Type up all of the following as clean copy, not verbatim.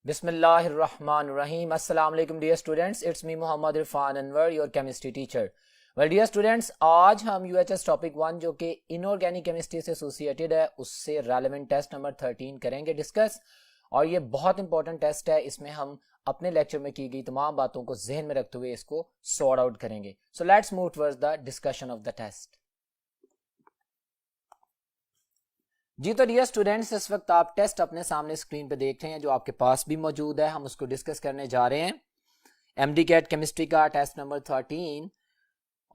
बिस्मिल्लाहिर्रहमानिर्रहीम। अस्सलाम वालेकुम dear students, it's me Mohammad Irfan Anwar, your chemistry teacher. Well dear students, आज हम यूएचएस टॉपिक 1 जो कि इनऑर्गेनिक केमिस्ट्री से एसोसिएटेड है उससे रेलेवेंट टेस्ट नंबर 13 करेंगे डिस्कस। और ये बहुत इंपॉर्टेंट टेस्ट है, इसमें हम अपने लेक्चर में की गई तमाम बातों को जहन में रखते हुए इसको सॉर्ट आउट करेंगे। So let's move towards the discussion of the test. जी तो डियर स्टूडेंट्स, इस वक्त आप टेस्ट अपने सामने स्क्रीन पे देख रहे हैं जो आपके पास भी मौजूद है। हम उसको डिस्कस करने जा रहे हैं, एमडी कैट केमिस्ट्री का टेस्ट नंबर 13।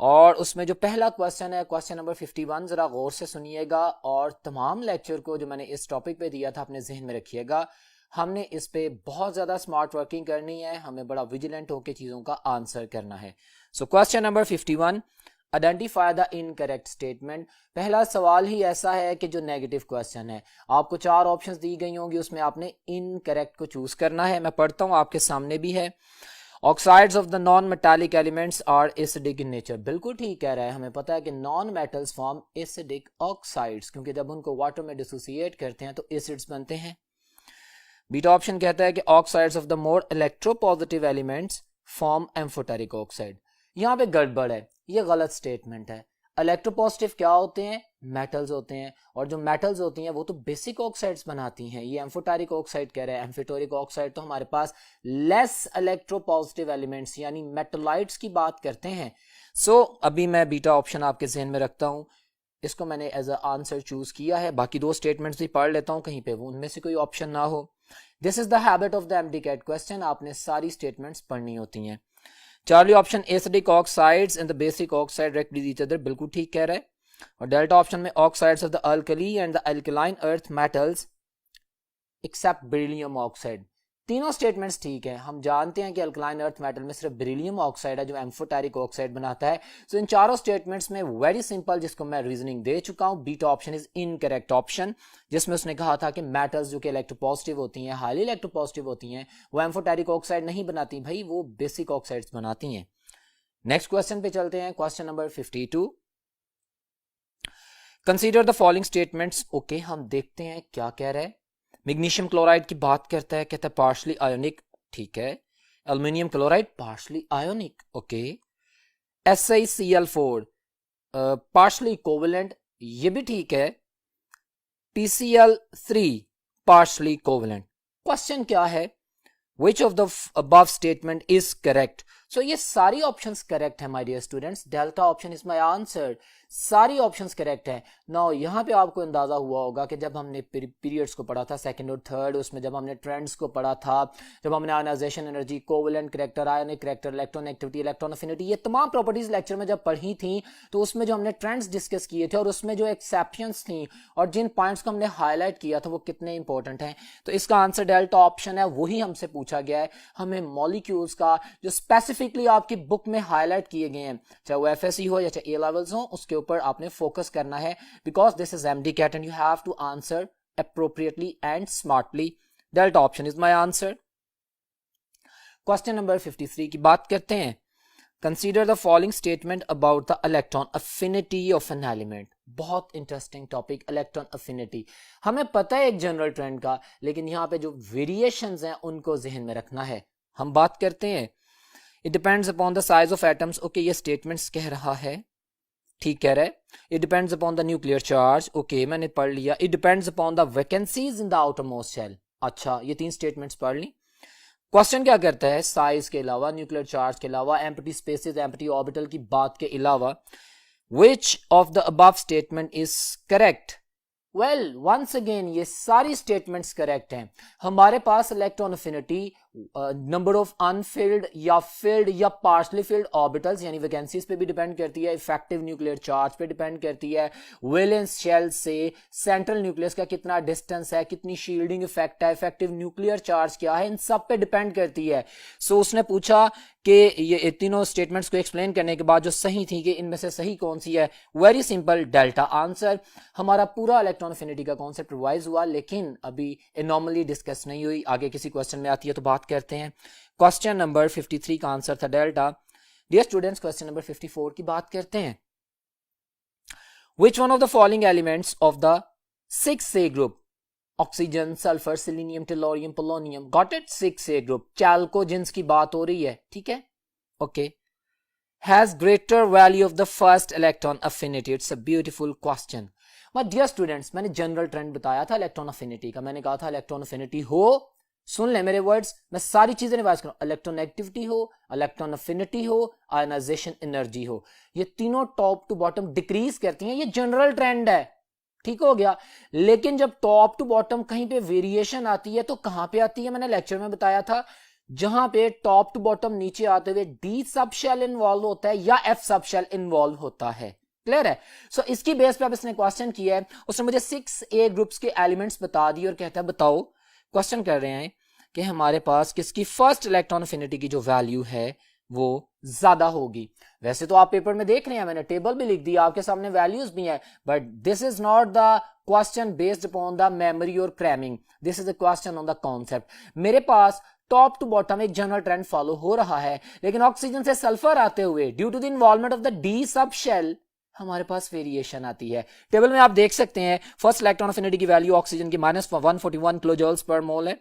और उसमें जो पहला क्वेश्चन है, क्वेश्चन नंबर 51, जरा गौर से सुनिएगा और तमाम लेक्चर को जो मैंने इस टॉपिक पे दिया था अपने जहन में रखिएगा। हमने इस पे बहुत ज्यादा स्मार्ट वर्किंग करनी है, हमें बड़ा विजिलेंट होकर चीजों का आंसर करना है। So question number 51, identify the incorrect statement. पहला सवाल ही ऐसा है कि जो नेगेटिव क्वेश्चन है, आपको 4 ऑप्शंस दी गई होंगी, उसमें आपने इनकरेक्ट को चूज करना है। मैं पढ़ता हूं, आपके सामने भी है। Oxides of the non metallic elements are acidic in nature. बिल्कुल ठीक कह रहा है, हमें पता है कि non metals form acidic oxides, क्योंकि जब उनको वाटर में डिसोसिएट करते हैं तो एसिड्स बनते हैं। बीटा ऑप्शन कहता है कि oxides of the more electropositive elements form amphoteric oxide. यहां पे गड़बड़ है, ये गलत स्टेटमेंट है। इलेक्ट्रोपॉजिटिव क्या होते हैं? मेटल्स होते हैं, और जो मेटल्स होती हैं वो तो बेसिक ऑक्साइड्स बनाती हैं। ये एम्फोटेरिक ऑक्साइड कह रहे हैं, एम्फोटेरिक ऑक्साइड तो हमारे पास लेस इलेक्ट्रोपॉजिटिव एलिमेंट्स यानी मेटलाइट्स की बात करते हैं। सो अभी मैं बीटा ऑप्शन आपके जहन में रखता हूं, इसको मैंने एज अ आंसर चूज किया है। बाकी 2 स्टेटमेंट्स भी पढ़ लेता हूं, कहीं पे वो उनमें से कोई ऑप्शन ना हो। This is the habit of the MD CAT question, आपने सारी स्टेटमेंट्स पढ़नी होती हैं। Charlie option acidic oxides and the basic oxide react with each other, बिल्कुल ठीक कह रहा है। और डेल्टा ऑप्शन में oxides of the alkali and the alkaline earth metals except beryllium oxide. तीनों स्टेटमेंट्स ठीक है। हम जानते हैं कि अल्कलाइन अर्थ मेटल में सिर्फ बेरिलियम ऑक्साइड है जो एम्फोटेरिक ऑक्साइड बनाता है। सो इन चारों स्टेटमेंट्स में वेरी सिंपल, जिसको मैं रीजनिंग दे चुका हूं, beta option is incorrect option, जिसमें उसने कहा था कि मेटल्स जो कि इलेक्ट्रोपॉजिटिव होती हैं, हाईली इलेक्ट्रोपॉजिटिव होती हैं, वो एम्फोटेरिक ऑक्साइड नहीं बनाती भाई, वो बेसिक ऑक्साइड्स बनाती हैं। नेक्स्ट क्वेश्चन पे चलते हैं, question number 52। Consider the following statements. Okay, हम देखते हैं क्या कह रहा है। मैग्नीशियम क्लोराइड की बात करता है, कहता है पार्शली आयोनिक, ठीक है। Aluminium chloride partially ionic, okay. SiCl4 partially covalent, ये भी ठीक है। PCl3 partially covalent. क्वेश्चन क्या है? Which of the above statement is correct? So ये सारी ऑप्शंस करेक्ट है my dear students. Delta option is my answer, सारी ऑप्शंस करेक्ट है। नाउ यहाँ पे आपको अंदाजा हुआ होगा कि जब हमने पीरियड्स को पढ़ा था, सेकंड और थर्ड, उसमें जब हमने ट्रेंड्स को पढ़ा था, जब हमने ionisation energy, covalent character, ionic character, electron activity, electron affinity, ये तमाम प्रॉपर्टीज लेक्चर में जब पढ़ी थी तो उसमें जो हमने ट्रेंड्स डिस्कस किए थे और उसमें जो एक्सेप्शंस थी और जिन पॉइंट्स को हमने हाईलाइट किया था वो कितने इंपॉर्टेंट हैं, तो इसका आंसर डेल्टा ऑप्शन है। वही हमसे पूछा गया है। हमें मॉलिक्यूल्स का जो स्पेसिफिकली आपकी बुक में हाईलाइट किए गए हैं, चाहे वो एफएससी हो या चाहे ए लेवल्स हो, उसके ऊपर आपने फोकस करना है, because this is MD CAT and you have to answer appropriately and smartly. Delta option is my answer. Question number 53 की बात करते हैं। Consider the following statement about the electron affinity of an element. बहुत interesting topic, electron affinity. हमें पता है एक general trend का, लेकिन यहां पे जो वेरिएशंस हैं उनको जहन में रखना है। हम बात करते हैं, it depends upon the size of atoms. Okay, ये स्टेटमेंट्स कह रहा है, ठीक कह रहा है। It depends upon the nuclear charge, okay मैंने पढ़ लिया। It depends upon the vacancies in the outermost shell, अच्छा ये 3 स्टेटमेंट्स पढ़ ली। क्वेश्चन क्या करता है? साइज के अलावा, न्यूक्लियर चार्ज के अलावा, एम्प्टी स्पेसेस, एम्प्टी ऑर्बिटल की बात के अलावा, which of the above statement is correct? Well once again ये सारी स्टेटमेंट्स करेक्ट हैं। हमारे पास electron affinity, number of unfilled या फिल्ड या पार्शली फिल्ड ऑर्बिटल्स यानी वैकेंसीज पे भी डिपेंड करती है, इफेक्टिव न्यूक्लियर चार्ज पे डिपेंड करती है, वैलेंस शेल से सेंट्रल न्यूक्लियस का कितना डिस्टेंस है, कितनी शील्डिंग इफेक्ट है, इफेक्टिव न्यूक्लियर चार्ज क्या है, इन सब पे डिपेंड करती है। सो उसने पूछा कि ये तीनों स्टेटमेंट्स को एक्सप्लेन करने के बाद जो सही थी कि इनमें से सही कौन सी है, वेरी सिंपल, डेल्टा आंसर। हमारा पूरा इलेक्ट्रॉन अफिनिटी का कॉन्सेप्ट रिवाइज हुआ, लेकिन अभी एनॉमली डिस्कस नहीं हुई, आगे किसी क्वेश्चन में आती है तो बात करते हैं। क्वेश्चन नंबर 53 का आंसर था delta. Dear students, question number 54 की बात करते हैं। Which one of the following elements of the 6A group oxygen, sulphur, selenium, tellurium, polonium, got it. 6A group, chalcogens की बात हो रही है, ठीक है, okay. Has greater value of the first electron affinity, it's a beautiful question. My dear students, मैंने general trend बताया था इलेक्ट्रॉन अफिनिटी का, मैंने कहा था इलेक्ट्रॉन अफिनिटी हो, सुन ले मेरे वर्ड्स, मैं सारी चीजें रिवाइज करूं, इलेक्ट्रॉन एक्टिविटी हो, इलेक्ट्रॉन अफिनिटी हो, आयनाइजेशन एनर्जी हो, ये तीनों टॉप टू बॉटम डिक्रीज करती हैं, ये जनरल ट्रेंड है, ठीक हो गया। लेकिन जब टॉप टू बॉटम कहीं पे वेरिएशन आती है तो कहां पे आती है, मैंने लेक्चर में बताया था, जहां पे टॉप टू बॉटम नीचे आते हुए डी सब शेल इन्वॉल्व होता है या एफ सब शेल इन्वॉल्व होता है, क्लियर है। सो इसकी बेस पे अब इसने क्वेश्चन किया है, उसने मुझे 6A ग्रुप्स के एलिमेंट्स बता दिए और कहता है बताओ, क्वेश्चन कर रहे हैं कि हमारे पास किसकी फर्स्ट इलेक्ट्रॉन अफिनिटी की जो वैल्यू है वो ज्यादा होगी। वैसे तो आप पेपर में देख रहे हैं, मैंने टेबल भी लिख दिया, आपके सामने वैल्यूज भी हैं, but this is not the question based upon the memory और cramming, this is a question on the concept. मेरे पास टॉप टू बॉटम एक जनरल ट्रेंड फॉलो हो रहा है, लेकिन ऑक्सीजन से सल्फर आते हुए due to the involvement of the d sub shell हमारे पास वेरिएशन आती है। टेबल में आप देख सकते हैं फर्स्ट इलेक्ट्रॉन अफिनिटी की वैल्यू ऑक्सीजन की -141 किलोजूल्स पर मोल है,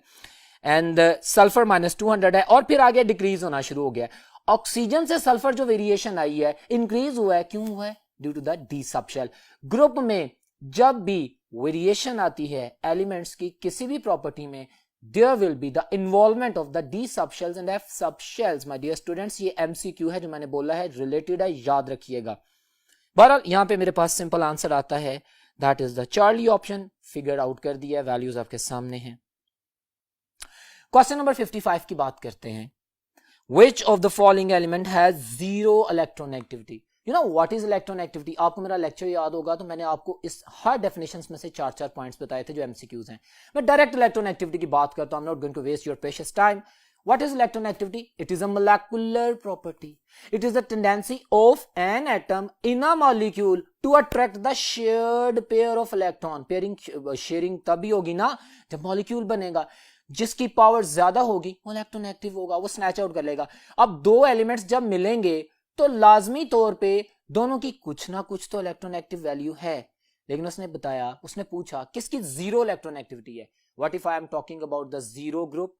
एंड सल्फर -200 है, और फिर आगे डिक्रीज होना शुरू हो गया। ऑक्सीजन से सल्फर जो वेरिएशन आई है, इंक्रीज हुआ है, क्यों हुआ है, due to the d sub shell. Group में जब भी वेरिएशन आती है एलिमेंट्स की किसी भी प्रॉपर्टी में, there will be the involvement of the D subshells and F subshells, my dear students। ये MCQ है जो मैंने बोला है, रिलेटेड है, याद रखिएगा। बहरहाल यहां पे मेरे पास सिंपल आंसर आता है, that is the Charlie option, figure out कर दिया, वैल्यूज आपके सामने हैं। क्वेश्चन नंबर 55 की बात करते हैं, which of the following element has zero electron activity? You know what is electron activity? आपको मेरा लेक्चर याद होगा तो मैंने आपको इस हर डेफिनेशंस में से 4 पॉइंट्स बताए थे जो एमसीक्यूज हैं। मैं डायरेक्ट इलेक्ट्रॉन एक्टिविटी की बात करता हूं, I'm not going to waste your precious time. What is electron activity? It is a molecular property. It is the tendency of an atom in a molecule to attract the shared pair of electron. Sharing तभी होगी ना जब molecule बनेगा, जिसकी power ज्यादा होगी वो electron active होगा, वो स्नैच आउट कर लेगा। अब दो एलिमेंट्स जब मिलेंगे तो लाजमी तौर पे दोनों की कुछ ना कुछ तो इलेक्ट्रॉन एक्टिव वैल्यू है, लेकिन उसने बताया, उसने पूछा किसकी जीरो इलेक्ट्रॉन एक्टिविटी है। What if I am talking about the zero group,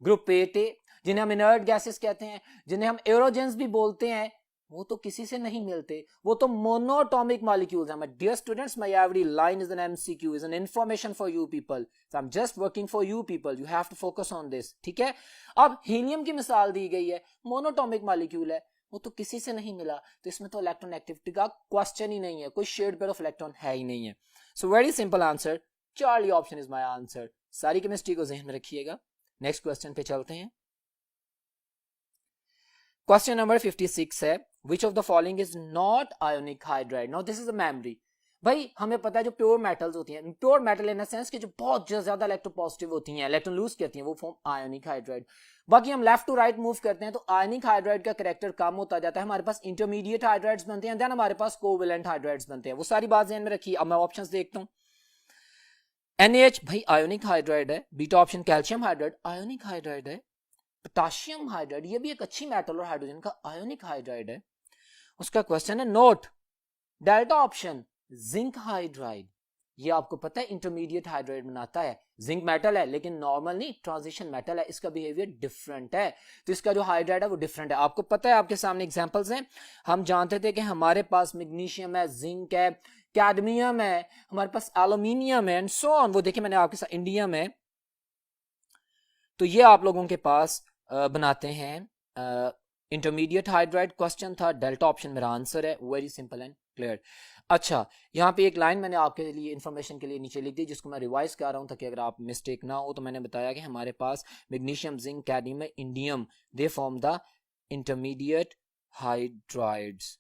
group 8A, जिन्हें हम इनर्ट गैसेस कहते हैं, जिन्हें हम एरोजेंस भी बोलते हैं, वो तो किसी से नहीं मिलते, वो तो मोनोटॉमिक मॉलिक्यूल्स हैं। My dear students, my every line is an MCQ, is an information for you people. So I'm just working for you people. You have to focus on this. ठीक है। अब हीलियम की मिसाल दी गई है, monoatomic molecule है, वो तो किसी से नहीं मिला, तो इसमें तो इलेक्ट्रॉन एक्टिविटी का क्वेश्चन ही नहीं है, कोई शेड पेयर ऑफ इलेक्ट्रॉन है ही नहीं है। सो very simple answer, Charlie option is my answer. सारी केमिस्ट्री को जहन में रखिएगा। नेक्स्ट क्वेश्चन पे चलते हैं। क्वेश्चन नंबर 56 है, which of the following is not ionic hydride? Now this is a memory। भाई हमें पता है जो प्योर मेटल्स होती हैं, प्योर मेटल इन सेंस कि जो बहुत ज्यादा इलेक्ट्रोपॉजिटिव होती हैं, इलेक्ट्रॉन लूज करती हैं, वो फॉर्म आयोनिक हाइड्राइड। बाकी हम लेफ्ट टू राइट मूव करते हैं तो आयोनिक हाइड्राइड का कैरेक्टर कम होता जाता है, हमारे पास इंटरमीडिएट हाइड्राइड्स बनते हैं, देन हमारे पास कोवेलेंट हाइड्राइड्स बनते हैं। वो सारी बात ध्यान में रखिए। अब मैं ऑप्शंस देखता हूं। NaH भाई आयोनिक हाइड्राइड है, beta option calcium hydride ionic hydride है, पोटाशियम हाइड्राइड ये भी एक अच्छी मेटल और हाइड्रोजन का आयोनिक हाइड्राइड है। उसका क्वेश्चन है note, delta option zinc hydride, ये आपको पता है इंटरमीडिएट हाइड्राइड बनाता है, जिंक मेटल है लेकिन नॉर्मल नहीं, ट्रांजिशन मेटल है, इसका बिहेवियर डिफरेंट है, तो इसका जो हाइड्राइड है वो डिफरेंट है। आपको पता है, आपके सामने एग्जांपल्स हैं, हम जानते थे कि हमारे पास मैग्नीशियम है, जिंक है, कैडमियम है, हमारे पास एल्यूमिनियम है एंड सो ऑन। वो देखिए मैंने आपके साथ इंडियम है, तो ये आप लोगों के पास बनाते हैं इंटरमीडिएट हाइड्राइड। क्वेश्चन था, डेल्टा ऑप्शन मेरा आंसर है, वेरी सिंपल एंड क्लियर। अच्छा, यहाँ पे एक लाइन मैंने आपके लिए इंफॉर्मेशन के लिए नीचे लिख दी, जिसको मैं रिवाइज कर रहा हूँ ताकि अगर आप मिस्टेक ना हो। तो मैंने बताया कि हमारे पास magnesium, zinc, cadmium, indium, they form the intermediate hydrides.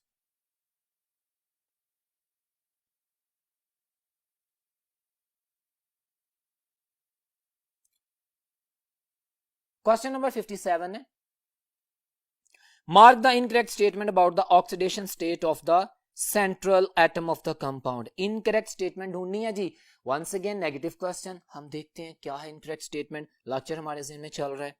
Question number 57 है, mark the incorrect statement about the oxidation state of the central atom of the compound. Incorrect statement ढूंढनी है जी। वंस अगेन नेगेटिव क्वेश्चन, हम देखते हैं क्या है incorrect statement. Lecture हमारे ज़हन में चल रहा है।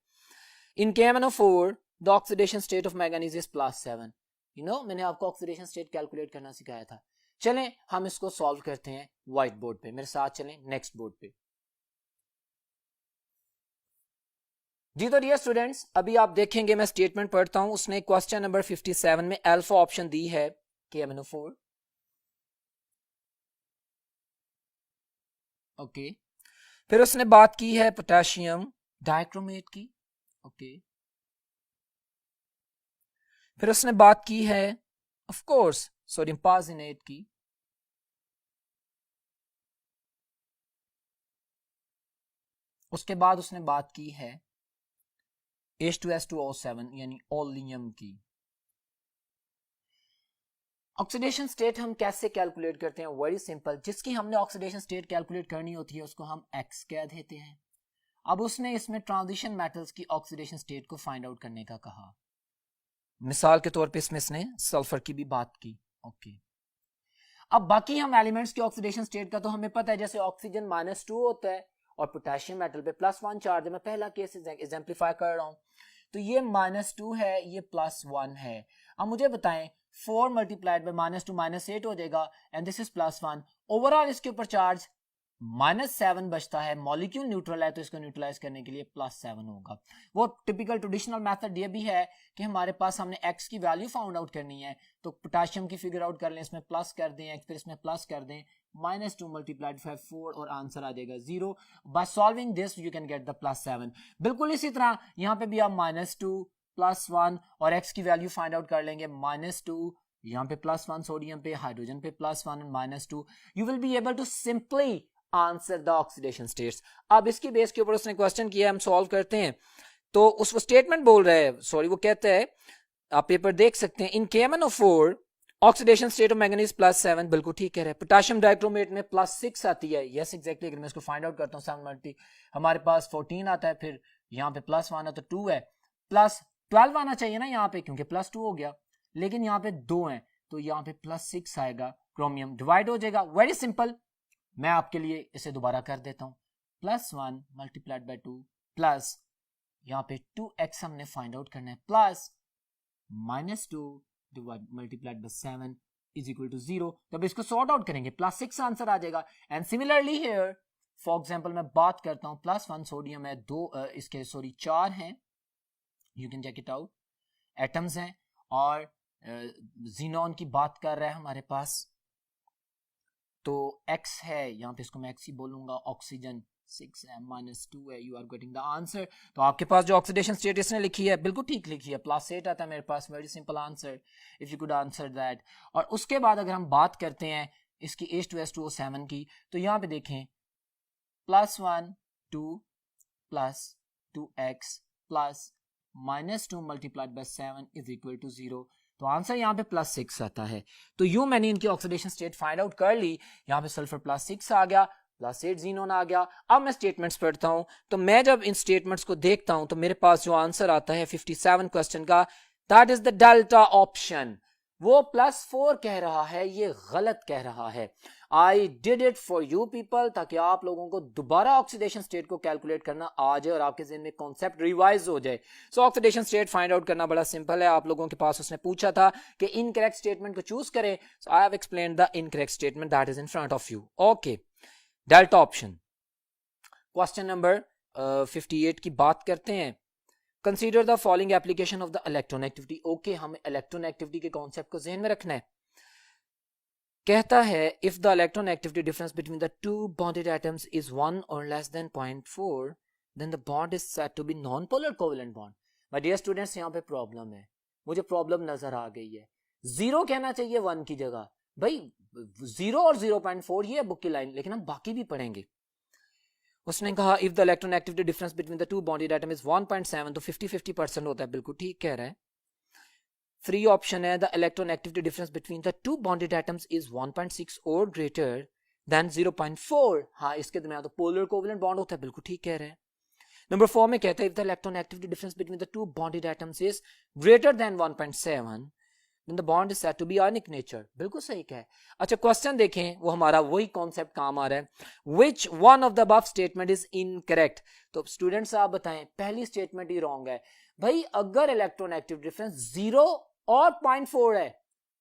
इन KMnO4 the oxidation state of manganese is +7। You know मैंने आपको ऑक्सीडेशन स्टेट कैलकुलेट करना सिखाया था। चलें हम इसको सॉल्व करते हैं व्हाइट बोर्ड पे, मेरे साथ चलें नेक्स्ट बोर्ड पे। जी तो डियर स्टूडेंट्स, अभी आप देखेंगे मैं स्टेटमेंट पढ़ता हूं। उसने क्वेश्चन नंबर 57 में अल्फा ऑप्शन दी है KMnO4। ओके, फिर उसने बात की है पोटेशियम डाइक्रोमेट की। ओके, फिर उसने बात की है ऑफ कोर्स सोडियम पार्जिनेट की। उसके बाद उसने बात की है H2S2O7 यानी ओलियम की। ऑक्सीडेशन स्टेट हम कैसे कैलकुलेट करते हैं? वेरी सिंपल, जिसकी हमने ऑक्सीडेशन स्टेट कैलकुलेट करनी होती है उसको हम X कह देते हैं। अब उसने इसमें ट्रांजिशन मेटल्स की ऑक्सीडेशन स्टेट को फाइंड आउट करने का कहा। मिसाल के तौर पे इसमें इसने सल्फर की भी बात की। ओके, अब बाकी हम एलिमेंट्स की ऑक्सीडेशन स्टेट का तो हमें पता है, जैसे ऑक्सीजन -2 होता है और पोटेशियम मेटल पे +1 चार्ज है। मैं पहला केस एग्जाम्पलीफाई कर रहा हूं, तो ये -2 है, ये +1 है। अब मुझे बताएं 4 मल्टीप्लाइड बाय -2 -8 हो जाएगा एंड दिस इज +1। ओवरऑल इसके ऊपर चार्ज -7 बचता है। मॉलिक्यूल न्यूट्रल है तो इसको न्यूट्रलाइज करने के लिए +7 होगा। वो टिपिकल ट्रेडिशनल मेथड ये भी है कि हमारे पास हमने x की वैल्यू फाउंड आउट करनी है, तो पोटेशियम की फिगर आउट कर लें, इसमें प्लस कर दें x, फिर इसमें प्लस कर दें, -2 मल्टीप्लाइड 4 और आंसर आ जाएगा 0। By solving this you can get the +7। बिल्कुल इसी तरह यहाँ पे भी आप -2 +1 और x की वैल्यू फाइंड आउट कर लेंगे। -2 यहाँ पे +1 सोडियम पे, हाइड्रोजन पे +1 -2, you will be able to simply answer the oxidation states. अब इसकी बेस के ऊपर उसने क्वेश्चन किया, हम सॉल्व करते हैं। तो उस स्टेटमेंट बोल रहा है, सॉरी वो कहता है, आप पेपर देख सकते हैं, इन KMnO4 oxidation state of manganese +7, बिल्कुल ठीक कह रहे हैं। पोटेशियम डाइक्रोमेट में +6 आती है, यस एग्जैक्टली। अगर मैं इसको फाइंड आउट करता हूँ 7 मल्टी, हमारे पास 14 आता है, फिर यहाँ पे +1 है तो 2 है, +12 आना चाहिए ना यहाँ पे, क्योंकि +2 हो गया, लेकिन यहाँ पे 2 है तो यहाँ पे +6 आएगा। क्रोमियम डिवाइड हो जाएगा। वेरी सिंपल, मैं आपके लिए इसे दोबारा कर देता हूं। +1 मल्टीप्लाइड बाय 2 प्लस यहाँ पे 2x हमने फाइंड आउट करना है, plus -2 multiplied by 7 is equal to 0। जब इसको सॉर्ट आउट करेंगे +6 आंसर आ जाएगा। And similarly here for example मैं बात करता हूं, +1 सोडियम है, 2 इसके सॉरी 4 हैं, you can check it out, atoms हैं, और जीनॉन की बात कर रहा है हमारे पास, तो x है, यहाँ पे इसको मैं x ही बोलूंगा। ऑक्सीजन 6 है, -2 है, you are getting the answer. तो आपके पास जो ऑक्सीडेशन स्टेट इसने लिखी है बिल्कुल ठीक लिखी है, +8 आता है मेरे पास। Very simple answer, if you could answer that. और उसके बाद अगर हम बात करते हैं इसकी H2S2O7 की, तो यहाँ पे देखें +1 2 plus 2x plus -2 multiplied by 7 is equal to 0। तो आंसर यहाँ पे +6 आता है। तो यूं मैंने इनकी ऑक्सीडेशन स्टेट फाइंड आउट कर ली। यहाँ पे सल्फर +6 आ गया, +8 जीनोन आ गया। अब मैं स्टेटमेंट्स पढ़ता हूं, तो मैं जब इन स्टेटमेंट्स को देखता हूं तो मेरे पास जो आंसर आता है 57 क्वेश्चन का, that is the delta option. वो +4 कह रहा है, ये गलत कह रहा है। I did it for you people, ताकि आप लोगों को दोबारा ऑक्सीडेशन स्टेट को कैलकुलेट करना आ जाए और आपके ज़हन में कॉन्सेप्ट रिवाइज हो जाए। सो ऑक्सीडेशन स्टेट फाइंड आउट करना बड़ा सिंपल है। आप लोगों के पास उसने पूछा था कि इनकरेक्ट स्टेटमेंट को चूज करें, so I have explained the incorrect statement that is in front of you. Okay, delta option. Question number 58 की बात करते हैं। Consider the following application of the electronegativity. Okay, हमें इलेक्ट्रोनेगेटिविटी के कॉन्सेप्ट को ज़हन में रखना है। कहता है if the electronegativity difference between the two bonded atoms is 1 और less than 0.4 then the bond is said to be non polar covalent bond. My dear students, यहाँ पे प्रॉब्लम है, मुझे प्रॉब्लम नजर आ गई है। 0 कहना चाहिए 1 की जगह। भाई 0 और 0.4 ये है बुक की लाइन, लेकिन हम बाकी भी पढ़ेंगे। उसने कहा if the electronegativity difference between the two bonded atom is 1.7, तो 50-50% होता है, बिल्कुल ठीक कह रहा है। फ्री ऑप्शन है the electronegativity difference between the two bonded atoms is 1.6 और ग्रेटर देन 0.4। हाँ, इसके दरमियान तो पोलर कोवेलेंट बॉन्ड होता है, बिल्कुल ठीक कह रहे हैं। नंबर 4 में कहता है if the electronegativity difference between the two bonded atoms is greater then 1.7 then the bond is said to be ionic nature। बिल्कुल सही कहा है। अच्छा, क्वेश्चन देखें, वो हमारा वही कॉन्सेप्ट काम आ रहा है। which one of the above statement is incorrect। तो स्टूडेंट्स आप बताएं, पहली स्टेटमेंट ही रॉन्ग है। भाई अगर इलेक्ट्रोनेगेटिव डिफरेंस 0 और 0.4 है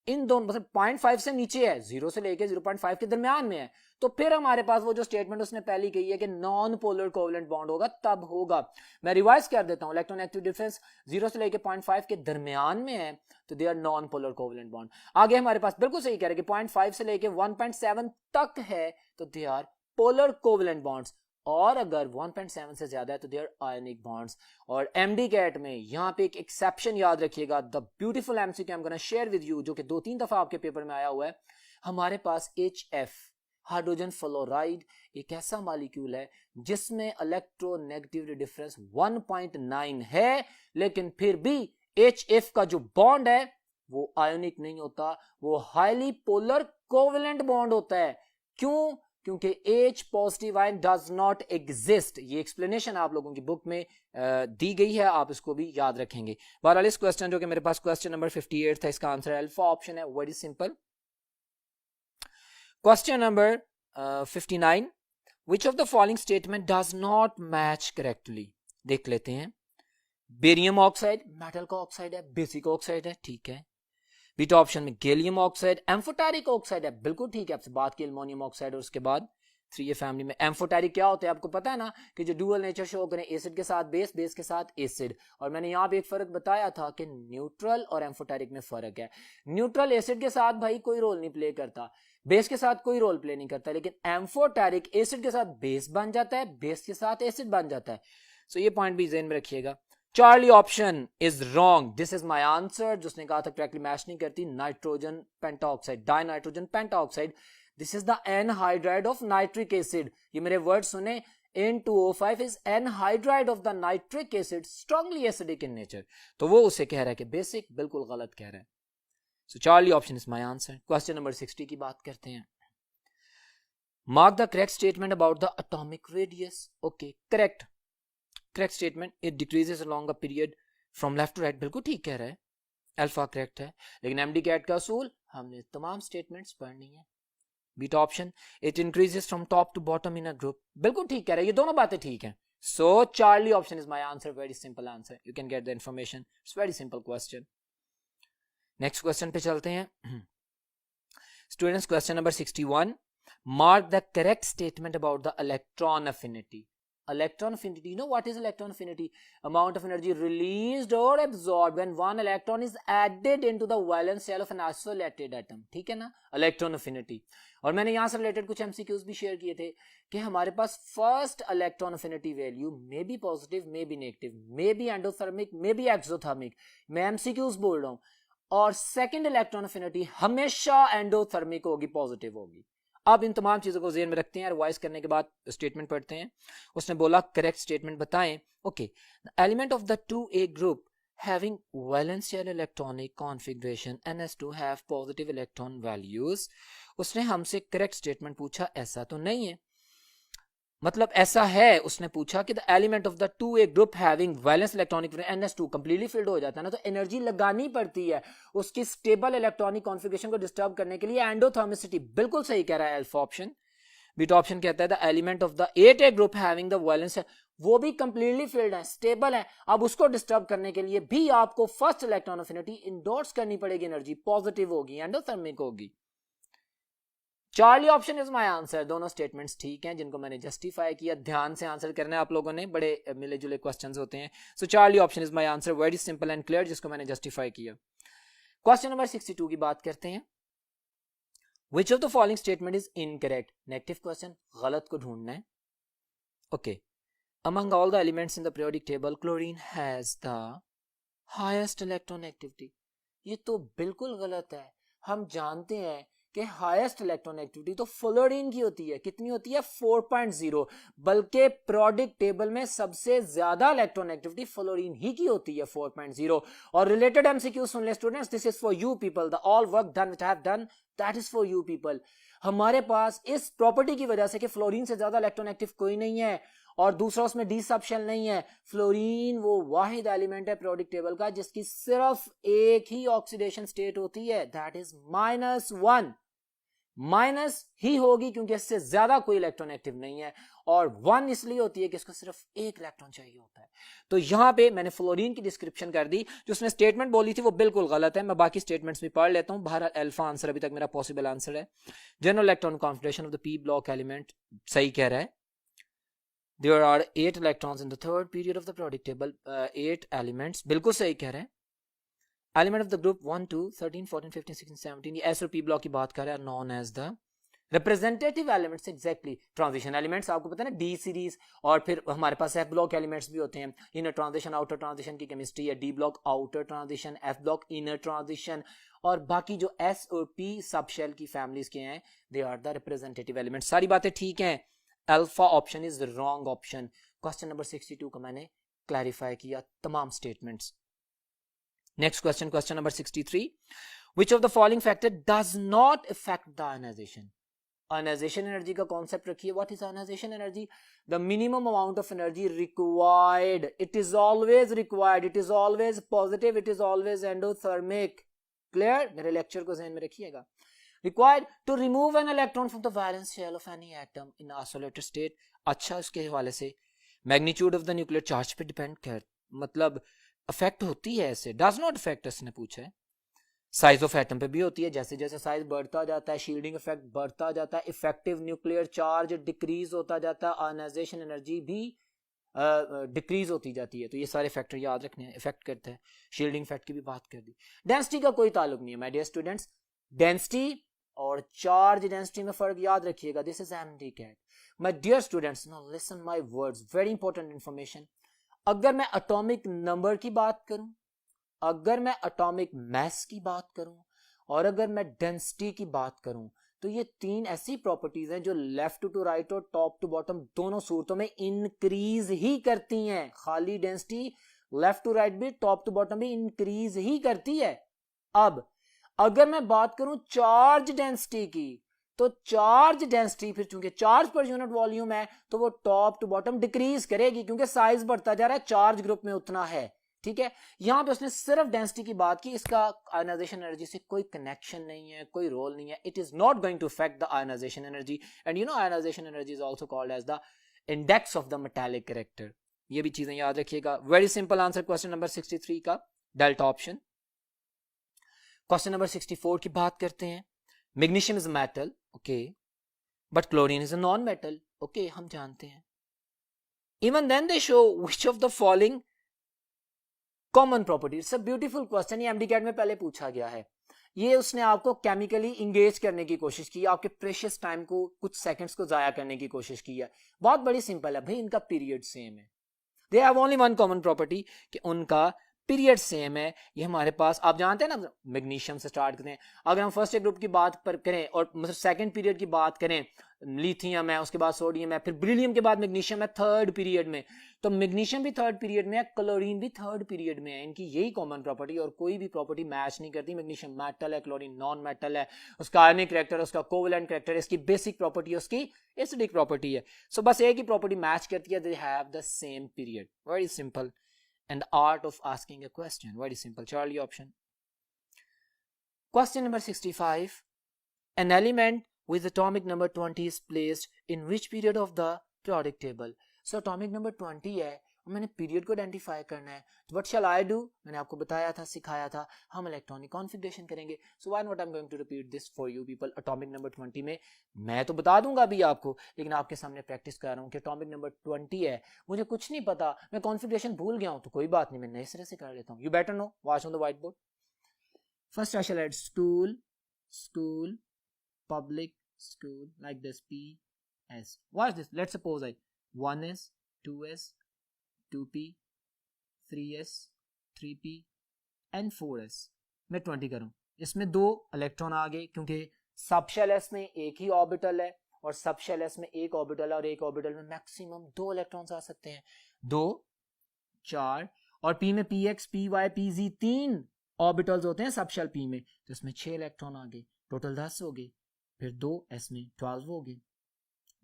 इन दोनों मतलब 0.5 से नीचे है, 0 से लेके 0.5 के दरमियान में है, तो फिर हमारे पास वो जो स्टेटमेंट उसने पहली कही है कि नॉन पोलर कोवेलेंट बॉन्ड होगा, तब होगा। मैं रिवाइज कर देता हूं, इलेक्ट्रोनेगेटिव डिफरेंस 0 से लेके 0.5 के दरमियान में है तो they are non polar covalent bond. आगे हमारे पास बिल्कुल सही कह रहे हैं कि 0.5 से लेके 1.7 तक है तो they are polar covalent bonds, और अगर 1.7 से ज्यादा है तो दे आर आयनिक बॉन्ड्स। और एमडी कैट में यहां पे एक एक्सेप्शन याद रखिएगा, the beautiful MCQ I am gonna share with you, जो कि 2-3 दफा आपके पेपर में आया हुआ है। हमारे पास HF हाइड्रोजन फ्लोराइड एक ऐसा मॉलिक्यूल है जिसमें इलेक्ट्रोनेगेटिविटी डिफरेंस 1.9 है, लेकिन फिर भी HF का जो बॉन्ड है वो आयोनिक नहीं होता, वो हाईली पोलर कोवेलेंट बॉन्ड होता है। क्यों? क्योंकि H positive ion does not exist. ये एक्सप्लेनेशन आप लोगों की बुक में दी गई है, आप इसको भी याद रखेंगे। बहरहाल इस क्वेश्चन जो कि मेरे पास क्वेश्चन नंबर 58 था, इसका आंसर अल्फा ऑप्शन है, very simple. Question number 59, which of the following statement does not match correctly. देख लेते हैं। बेरियम ऑक्साइड मेटल का ऑक्साइड है, बेसिक ऑक्साइड है, ठीक है। बीटा ऑप्शन में गैलियम ऑक्साइड एम्फोटेरिक ऑक्साइड है, बिल्कुल ठीक है। आपसे बात की एल्युमिनियम ऑक्साइड और उसके बाद 3A फैमिली में एम्फोटेरिक क्या होता है आपको पता है ना, कि जो डुअल नेचर शो करें, एसिड के साथ बेस, बेस के साथ एसिड। और मैंने यहाँ पे एक फर्क बताया था कि न्यूट्रल और एम्फोटेरिक में फर्क है। न्यूट्रल एसिड के साथ भाई कोई रोल नहीं प्ले करता, बेस के साथ कोई रोल प्ले नहीं करता, लेकिन एम्फोटेरिक एसिड के साथ बेस बन जाता है, बेस के साथ एसिड बन जाता है। सो ये पॉइंट भी ज़हन में रखिएगा। Charlie option is wrong, this is my answer. जिसने कहा था करेक्टली मैच नहीं करती, nitrogen pentoxide, die nitrogen pentoxide, this is the anhydride of nitric acid. ये मेरे वर्ड सुने, N2O5 is anhydride of the nitric acid, strongly acidic in nature. तो वो उसे कह रहा है कि बेसिक, बिल्कुल गलत कह रहा है। So Charlie option is my answer. Question number 60 की बात करते हैं। Mark the correct statement about the atomic radius. Okay, correct statement, it decreases along a period from left to right, बिल्कुल ठीक कह रहा है, अल्फा करेक्ट है। लेकिन एमडी कैट का असूल हमने तमाम स्टेटमेंट्स पढ़नी है। Beta option, it increases from top to bottom in a group, बिल्कुल ठीक कह रहा है, ये दोनों बातें ठीक हैं। So Charlie option is my answer, very simple answer, you can get the information, it's very simple question. Next question पे चलते हैं students. Question number 61, mark the correct statement about the electron affinity. Electron affinity, you know what is electron affinity? Amount of energy released or absorbed when one electron is added into the valence shell of an isolated atom. ठीक है ना, electron affinity। और मैंने यहाँ से related कुछ MCQs भी share किए थे कि हमारे पास first electron affinity value may be positive, may be negative, may be endothermic, may be exothermic, मैं MCQs बोल रहा हूँ। और सेकेंड इलेक्ट्रॉन अफिनिटी हमेशा एंडोथर्मिक होगी, पॉजिटिव होगी। अब इन तमाम चीजों को ज़हन में रखते हैं, रिवाइज करने के बाद स्टेटमेंट पढ़ते हैं। उसने बोला करेक्ट स्टेटमेंट बताएं। Okay, the element of the 2A group having valence shell electronic configuration NS2 have positive electron values. उसने हमसे करेक्ट स्टेटमेंट पूछा, ऐसा तो नहीं है, मतलब ऐसा है। उसने पूछा कि the element of the 2A group having valence electronic NS2 completely filled हो जाता है ना, तो एनर्जी लगानी पड़ती है उसकी स्टेबल इलेक्ट्रॉनिक कॉन्फ़िगरेशन को डिस्टर्ब करने के लिए, एंडोथर्मिसिटी। बिल्कुल सही कह रहा है अल्फा ऑप्शन। बीटा ऑप्शन कहता है the element of the 8A group having the valence, वो भी कंप्लीटली फिल्ड है, स्टेबल है। अब उसको डिस्टर्ब करने के लिए भी आपको फर्स्ट इलेक्ट्रॉन अफिनिटी इंडोर्स करनी पड़ेगी, एनर्जी पॉजिटिव होगी, एंडोथर्मिक होगी। Charlie option is my answer. दोनों स्टेटमेंट्स ठीक हैं जिनको मैंने जस्टिफाई किया। ध्यान से आंसर करना है आप लोगों ने, बड़े मिले जुले क्वेश्चंस होते हैं। So Charlie option is my answer, very simple and clear, जिसको मैंने जस्टिफाई किया। क्वेश्चन नंबर 62 की बात करते हैं। विच of the following statement is incorrect. Negative question, गलत को ढूंढना है। Okay, among all the elements in the periodic table chlorine has the highest electronegativity. ये तो बिल्कुल गलत है। हम जानते हैं कि हाईएस्ट इलेक्ट्रोनेगेटिविटी तो फ्लोरीन की होती है। कितनी होती है? 4.0। बल्कि पीरियोडिक टेबल में सबसे ज्यादा इलेक्ट्रोनेगेटिविटी फ्लोरीन ही की होती है, 4.0। और रिलेटेड एमसीक्यू सुन ले students, this is for you people, the all work done which I have done, that is for you people. हमारे पास इस प्रॉपर्टी की वजह से कि फ्लोरीन से ज्यादा इलेक्ट्रोनेगेटिव कोई नहीं है और दूसरा उसमें डी सब शेल नहीं है, फ्लोरीन वो वाहिद एलिमेंट है पीरियोडिक टेबल का जिसकी सिर्फ एक ही ऑक्सीडेशन स्टेट होती है, दैट इज -1। माइनस ही होगी क्योंकि इससे ज्यादा कोई इलेक्ट्रॉन एक्टिव नहीं है, और 1 इसलिए होती है कि इसको सिर्फ एक इलेक्ट्रॉन चाहिए होता है। तो यहां पे मैंने फ्लोरीन की डिस्क्रिप्शन कर दी, जो उसने स्टेटमेंट बोली थी वो बिल्कुल गलत है। मैं बाकी स्टेटमेंट्स भी पढ़ लेता हूं। बहरहाल अल्फा आंसर अभी तक मेरा पॉसिबल आंसर है। General electron configuration of the P block element सही कह रहा है। There are 8 electrons in the third period of the periodic table. 8 elements, बिल्कुल सही कह रहे हैं। Element of the group 1, 2, 13, 14, 15, 16, 17, ये S और P ब्लॉक की बात कर रहा है, known as the representative elements. Exactly. Transition elements आपको पता है ना, D सीरीज, और फिर हमारे पास F ब्लॉक एलिमेंट्स भी होते हैं। इनर ट्रांजिशन, आउटर ट्रांजिशन की केमिस्ट्री है। D block outer transition, F block inner transition, और बाकी जो S और P सब शेल की फैमिलीज के हैं, they are the representative elements. सारी बातें ठीक हैं। Alpha option is wrong option. Question number 62 को मैंने क्लैरिफाई किया तमाम statements. Next question, question number 63, which of the following factor does not affect the ionisation. Ionisation energy का कॉन्सेप्ट रखिए। What is ionisation energy? The minimum amount of energy required, it is always required, it is always positive, it is always endothermic. Clear? मेरे lecture को ध्यान में रखिएगा। Required to remove an electron from the valence shell of any atom in isolated state. अच्छा, इसके हवाले से magnitude of the nuclear charge पे डिपेंड कर, मतलब अफेक्ट होती है ऐसे, डज नॉट अफेक्ट इसने पूछा है। साइज ऑफ एटम पे भी होती है, जैसे जैसे साइज बढ़ता जाता है शील्डिंग इफेक्ट बढ़ता जाता है, इफेक्टिव न्यूक्लियर चार्ज डिक्रीज होता जाता है, आयनाइजेशन एनर्जी भी डिक्रीज होती जाती है। तो ये सारे फैक्टर याद रखने हैं, इफेक्ट करते हैं। शील्डिंग इफेक्ट की भी बात कर दी। डेंसिटी का कोई ताल्लुक नहीं है माय डियर स्टूडेंट्स। डेंसिटी और चार्ज डेंसिटी में फर्क याद रखिएगा। This is MD CAT my dear students. Now listen my words, very important information. अगर मैं एटॉमिक नंबर की बात करूं, अगर मैं एटॉमिक मास की बात करूं, और अगर मैं डेंसिटी की बात करूं, तो ये तीन ऐसी प्रॉपर्टीज हैं जो लेफ्ट टू राइट और टॉप टू बॉटम दोनों सूरतों में इंक्रीज ही करती हैं। खाली डेंसिटी लेफ्ट टू राइट भी, टॉप टू बॉटम भी इंक्रीज ही करती है। अब अगर मैं बात करूं चार्ज डेंसिटी की, तो चार्ज डेंसिटी फिर चूंकि चार्ज पर यूनिट वॉल्यूम है, तो वो टॉप टू बॉटम डिक्रीज करेगी क्योंकि साइज बढ़ता जा रहा है, चार्ज ग्रुप में उतना है। ठीक है, यहां पे उसने सिर्फ डेंसिटी की बात की, इसका आयनाइजेशन एनर्जी से कोई कनेक्शन नहीं है, कोई रोल नहीं है। It is not going to affect the ionisation energy, and you know ionisation energy is also called as the index of the metallic character. ये भी चीजें याद रखिएगा। Very simple answer question number 63 का, डेल्टा ऑप्शन। क्वेश्चन नंबर 64 की बात करते हैं। Magnesium is metal, okay, but chlorine is a non metal, okay, हम जानते हैं। Even then they show which of the following common property. It's a beautiful question, ये MD CAT में पहले पूछा गया है। ये उसने आपको केमिकली इंगेज करने की कोशिश की, आपके प्रेशियस टाइम को, कुछ सेकंड्स को जाया करने की कोशिश की है। बहुत बड़ी सिंपल है भाई, इनका पीरियड सेम है। They have only one common property कि उनका पीरियड सेम है। ये हमारे पास, आप जानते हैं ना, मैग्नीशियम से स्टार्ट करें। अगर हम फर्स्ट ग्रुप की बात पर करें और मतलब सेकंड पीरियड की बात करें, लिथियम है, उसके बाद सोडियम है, फिर बेरिलियम के बाद मैग्नीशियम है थर्ड पीरियड में। तो मैग्नीशियम भी थर्ड पीरियड में है, क्लोरीन भी थर्ड पीरियड में है। इनकी यही कॉमन प्रॉपर्टी, और कोई भी प्रॉपर्टी मैच नहीं करती। मैग्नीशियम मेटल है, क्लोरीन नॉन मेटल है, उसका आयनिक कैरेक्टर, उसका कोवेलेंट कैरेक्टर, इसकी बेसिक प्रॉपर्टी, उसकी एसिडिक प्रॉपर्टी है। सो बस एक ही प्रॉपर्टी मैच करती है, they have the same period. Very simple, and the art of asking a question. Very simple. Charlie option. Question number 65. An element with atomic number 20 is placed in which period of the periodic table? So atomic number 20 है, मैंने period को identify करना है। तो what shell I do? मैंने आपको बताया था, सिखाया था, हम इलेक्ट्रॉनिक कॉन्फ़िगरेशन करेंगे। So why not I am going to repeat this for you people. Atomic number 20 में मैं तो बता दूंगा अभी आपको, लेकिन आपके सामने प्रैक्टिस कर रहा हूँ कि एटॉमिक नंबर 20 है, मुझे कुछ नहीं पता, मैं कॉन्फ़िगरेशन भूल गया हूँ, तो कोई बात नहीं, मैं नए सिरे से कर लेता हूँ। You better know, watch on the whiteboard. First I shall add stool, school, public, school, like this, P, S. What is this? Let's suppose I 1S, 2S, 2P, 3S, 3P and 4S. मैं 20 करूं, इसमें दो electron आ गए क्योंकि सब shell S में एक ही orbital है, और सब शेल एस में एक ऑर्बिटल है, और एक ऑर्बिटल में मैक्सिमम दो इलेक्ट्रॉन्स आ सकते हैं, 2, 4, और P में PX, PY, PZ तीन ऑर्बिटल्स होते हैं सब शेल P में, तो इसमें 6 इलेक्ट्रॉन आ गए, टोटल 10 हो गए। फिर 2S में 12 हो गए,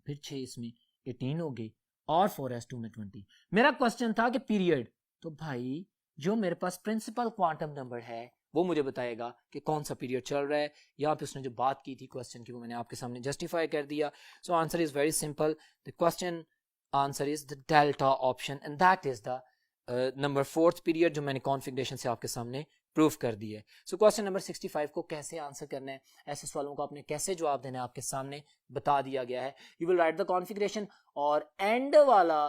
फिर 6 इसमें 18 हो गए, और 4S2 में 20। मेरा क्वेश्चन था कि पीरियड, तो भाई जो मेरे पास प्रिंसिपल क्वांटम नंबर है वो मुझे बताएगा कि कौन सा पीरियड चल रहा है। यहाँ पे उसने जो बात की थी क्वेश्चन की वो मैंने आपके सामने जस्टिफाई कर दिया। So answer is very simple, the question answer is the delta option and that is the number 4th period जो मैंने कॉन्फ़िगरेशन से आपके सामने प्रूफ कर दी है। सो क्वेश्चन नंबर 65 को कैसे आंसर करना है, ऐसे सवालों को आपने कैसे जवाब देना है आपके सामने बता दिया गया है। You will write the configuration और एंड वाला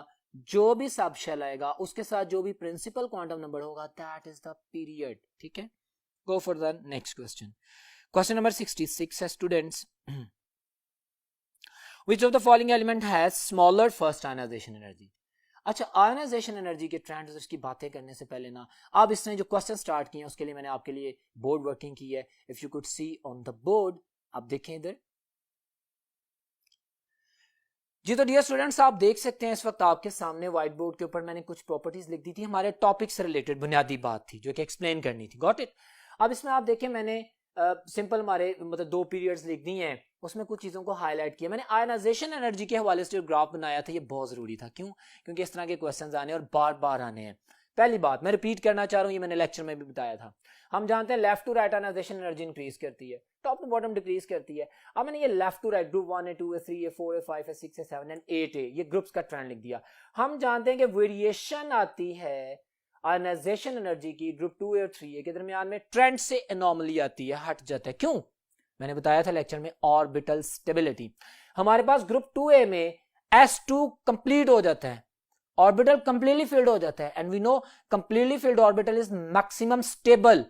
जो भी सब शेल आएगा उसके साथ जो भी प्रिंसिपल क्वांटम नंबर होगा दैट इज द पीरियड। ठीक है, go for the next question. Question number 66 है students, which of the following element has smaller first ionization energy। अच्छा, आयनाइजेशन एनर्जी के ट्रेंड्स की बातें करने से पहले ना, अब इसने जो क्वेश्चन स्टार्ट किए हैं उसके लिए मैंने आपके लिए बोर्ड वर्किंग की है। If you could see on the board, आप देखें इधर जी। तो डियर स्टूडेंट्स, आप देख सकते हैं इस वक्त आपके सामने व्हाइट बोर्ड के ऊपर मैंने कुछ प्रॉपर्टीज लिख दी थी, हमारे टॉपिक से रिलेटेड बुनियादी बात थी जो कि एक्सप्लेन करनी थी। Got it. अब इसमें आप देखें मैंने सिंपल हमारे मतलब 2 पीरियड्स लिख दी हैं, उसमें कुछ चीज़ों को हाईलाइट किया मैंने। आयनाइजेशन एनर्जी के हवाले से जो ग्राफ बनाया था ये बहुत ज़रूरी था। क्यों? क्योंकि इस तरह के क्वेश्चंस आने और बार बार आने हैं। पहली बात मैं रिपीट करना चाह रहा हूँ, ये मैंने लेक्चर में भी बताया था। हम जानते हैं left to right ionisation energy increase करती है, टॉप टू बॉटम डिक्रीज करती है। अब मैंने ये लेफ्ट टू राइट ग्रुप 1 है, 2 है, 3 है, 4 है, 5 है, 6 है, 7 एंड 8 है, ये ग्रुप्स का ट्रेंड लिख दिया। हम जानते हैं कि वेरिएशन आती है आयनाइजेशन एनर्जी की ग्रुप 2 और 3 के दरमियान में, ट्रेंड से एनोमली आती है, हट जाता है। क्यों? मैंने बताया था लेक्चर में, ऑर्बिटल स्टेबिलिटी। हमारे पास ग्रुप 2a में s2 कंप्लीट हो जाता है, ऑर्बिटल कंप्लीटली फिल्ड हो जाता है, and we know completely filled orbital is maximum stable,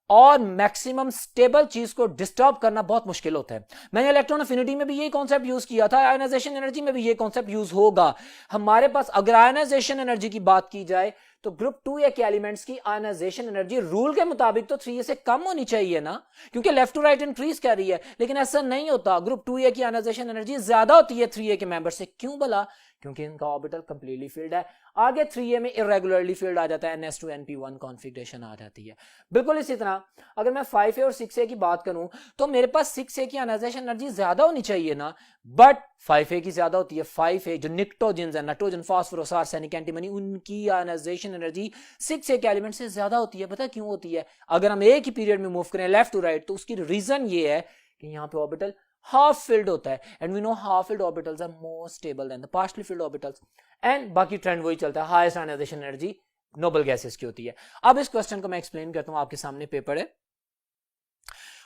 और मैक्सिमम स्टेबल चीज को डिस्टर्ब करना बहुत मुश्किल होता है। मैंने इलेक्ट्रॉन अफिनिटी में भी यही कॉन्सेप्ट यूज किया था, आयनाइजेशन एनर्जी में भी ये कॉन्सेप्ट यूज होगा। हमारे पास अगर आयनाइजेशन एनर्जी की बात की जाए तो ग्रुप 2a के एलिमेंट्स की आयनाइजेशन एनर्जी रूल के मुताबिक तो 3a से कम होनी चाहिए ना, क्योंकि लेफ्ट टू राइट इंक्रीज कर रही है, लेकिन ऐसा नहीं होता। ग्रुप 2a की आयनाइजेशन एनर्जी ज्यादा होती है 3a के मेंबर से। क्यों भला? क्योंकि इनका ऑर्बिटल कंप्लीटली फील्ड है। आगे 3a में इरेगुलरली फील्ड आ जाता है, ns2 np1 कॉन्फ़िगरेशन आ जाती है। बिल्कुल इसी तरह अगर मैं 5a और 6a की बात करूं तो मेरे पास 6a की आयनाइजेशन एनर्जी ज्यादा होनी चाहिए ना, बट 5a की ज्यादा होती है। 5a जो निक्टोजेंस है, नाइट्रोजन, फास्फोरस, आर्सेनिक, एंटीमनी, उनकी आयनाइजेशन एनर्जी 6a के एलिमेंट से ज्यादा होती है। पता क्यों होती है? अगर हम एक ही पीरियड में मूव करें लेफ्ट टू राइट तो उसकी रीजन ये है कि यहाँ पे ऑर्बिटल हाफ फिल्ड होता है, and we know half filled orbitals are more stable than the partially filled orbitals, and बाकी ट्रेंड वही चलता है, highest ionisation energy noble gases की होती है। अब इस क्वेश्चन को मैं एक्सप्लेन करता हूं, आपके सामने पेपर है,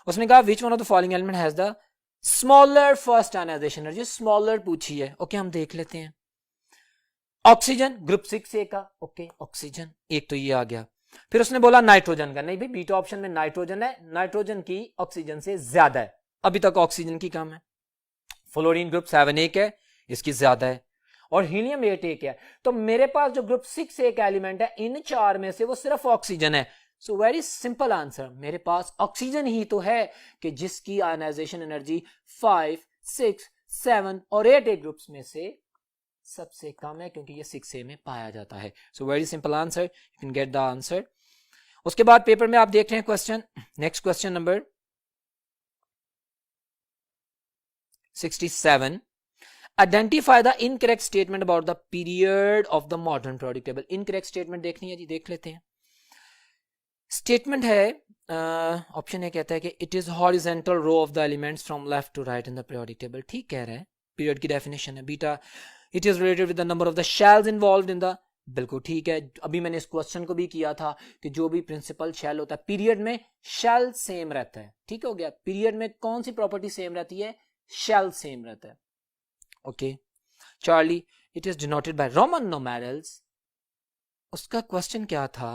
उसने कहा which one of the following element has the smaller first ionisation energy. Smaller पूछी है, ओके हम देख लेते हैं। ऑक्सीजन ग्रुप 6a का, ओके ऑक्सीजन एक तो ये आ गया। फिर उसने बोला नाइट्रोजन का, नहीं भाई बीटा ऑप्शन में नाइट्रोजन है, नाइट्रोजन की ऑक्सीजन से ज्यादा है, अभी तक ऑक्सीजन की कम है। फ्लोरीन ग्रुप 7a है, इसकी ज्यादा है, और हीलियम 8a है। तो मेरे पास जो ग्रुप 6a का एलिमेंट है इन 4 में से वो सिर्फ ऑक्सीजन है। सो वेरी सिंपल आंसर, मेरे पास ऑक्सीजन ही तो है कि जिसकी आयनाइजेशन एनर्जी 5, 6, 7 और 8a ग्रुप्स में से सबसे कम है, क्योंकि ये 6a में पाया जाता है। सो very simple answer, you can get the answer. उसके बाद पेपर में आप देख रहे हैं question, next question number 67, identify the incorrect statement about the period of the modern periodic table. Incorrect statement देखनी है जी, देख लेते हैं। स्टेटमेंट है, ऑप्शन ए कहता है कि it is horizontal row of the elements from left to right in the periodic table. ठीक कह रहा है, पीरियड की डेफिनेशन है। Beta it is related with the number of the shells involved in the, बिल्कुल ठीक है। अभी मैंने इस क्वेश्चन को भी किया था कि जो भी प्रिंसिपल शेल होता है पीरियड में शेल सेम रहता है। ठीक हो गया, पीरियड में कौन सी प्रॉपर्टी सेम रहती है? शेल सेम रहता है। Okay Charlie, it is denoted by Roman numerals. उसका क्वेश्चन क्या था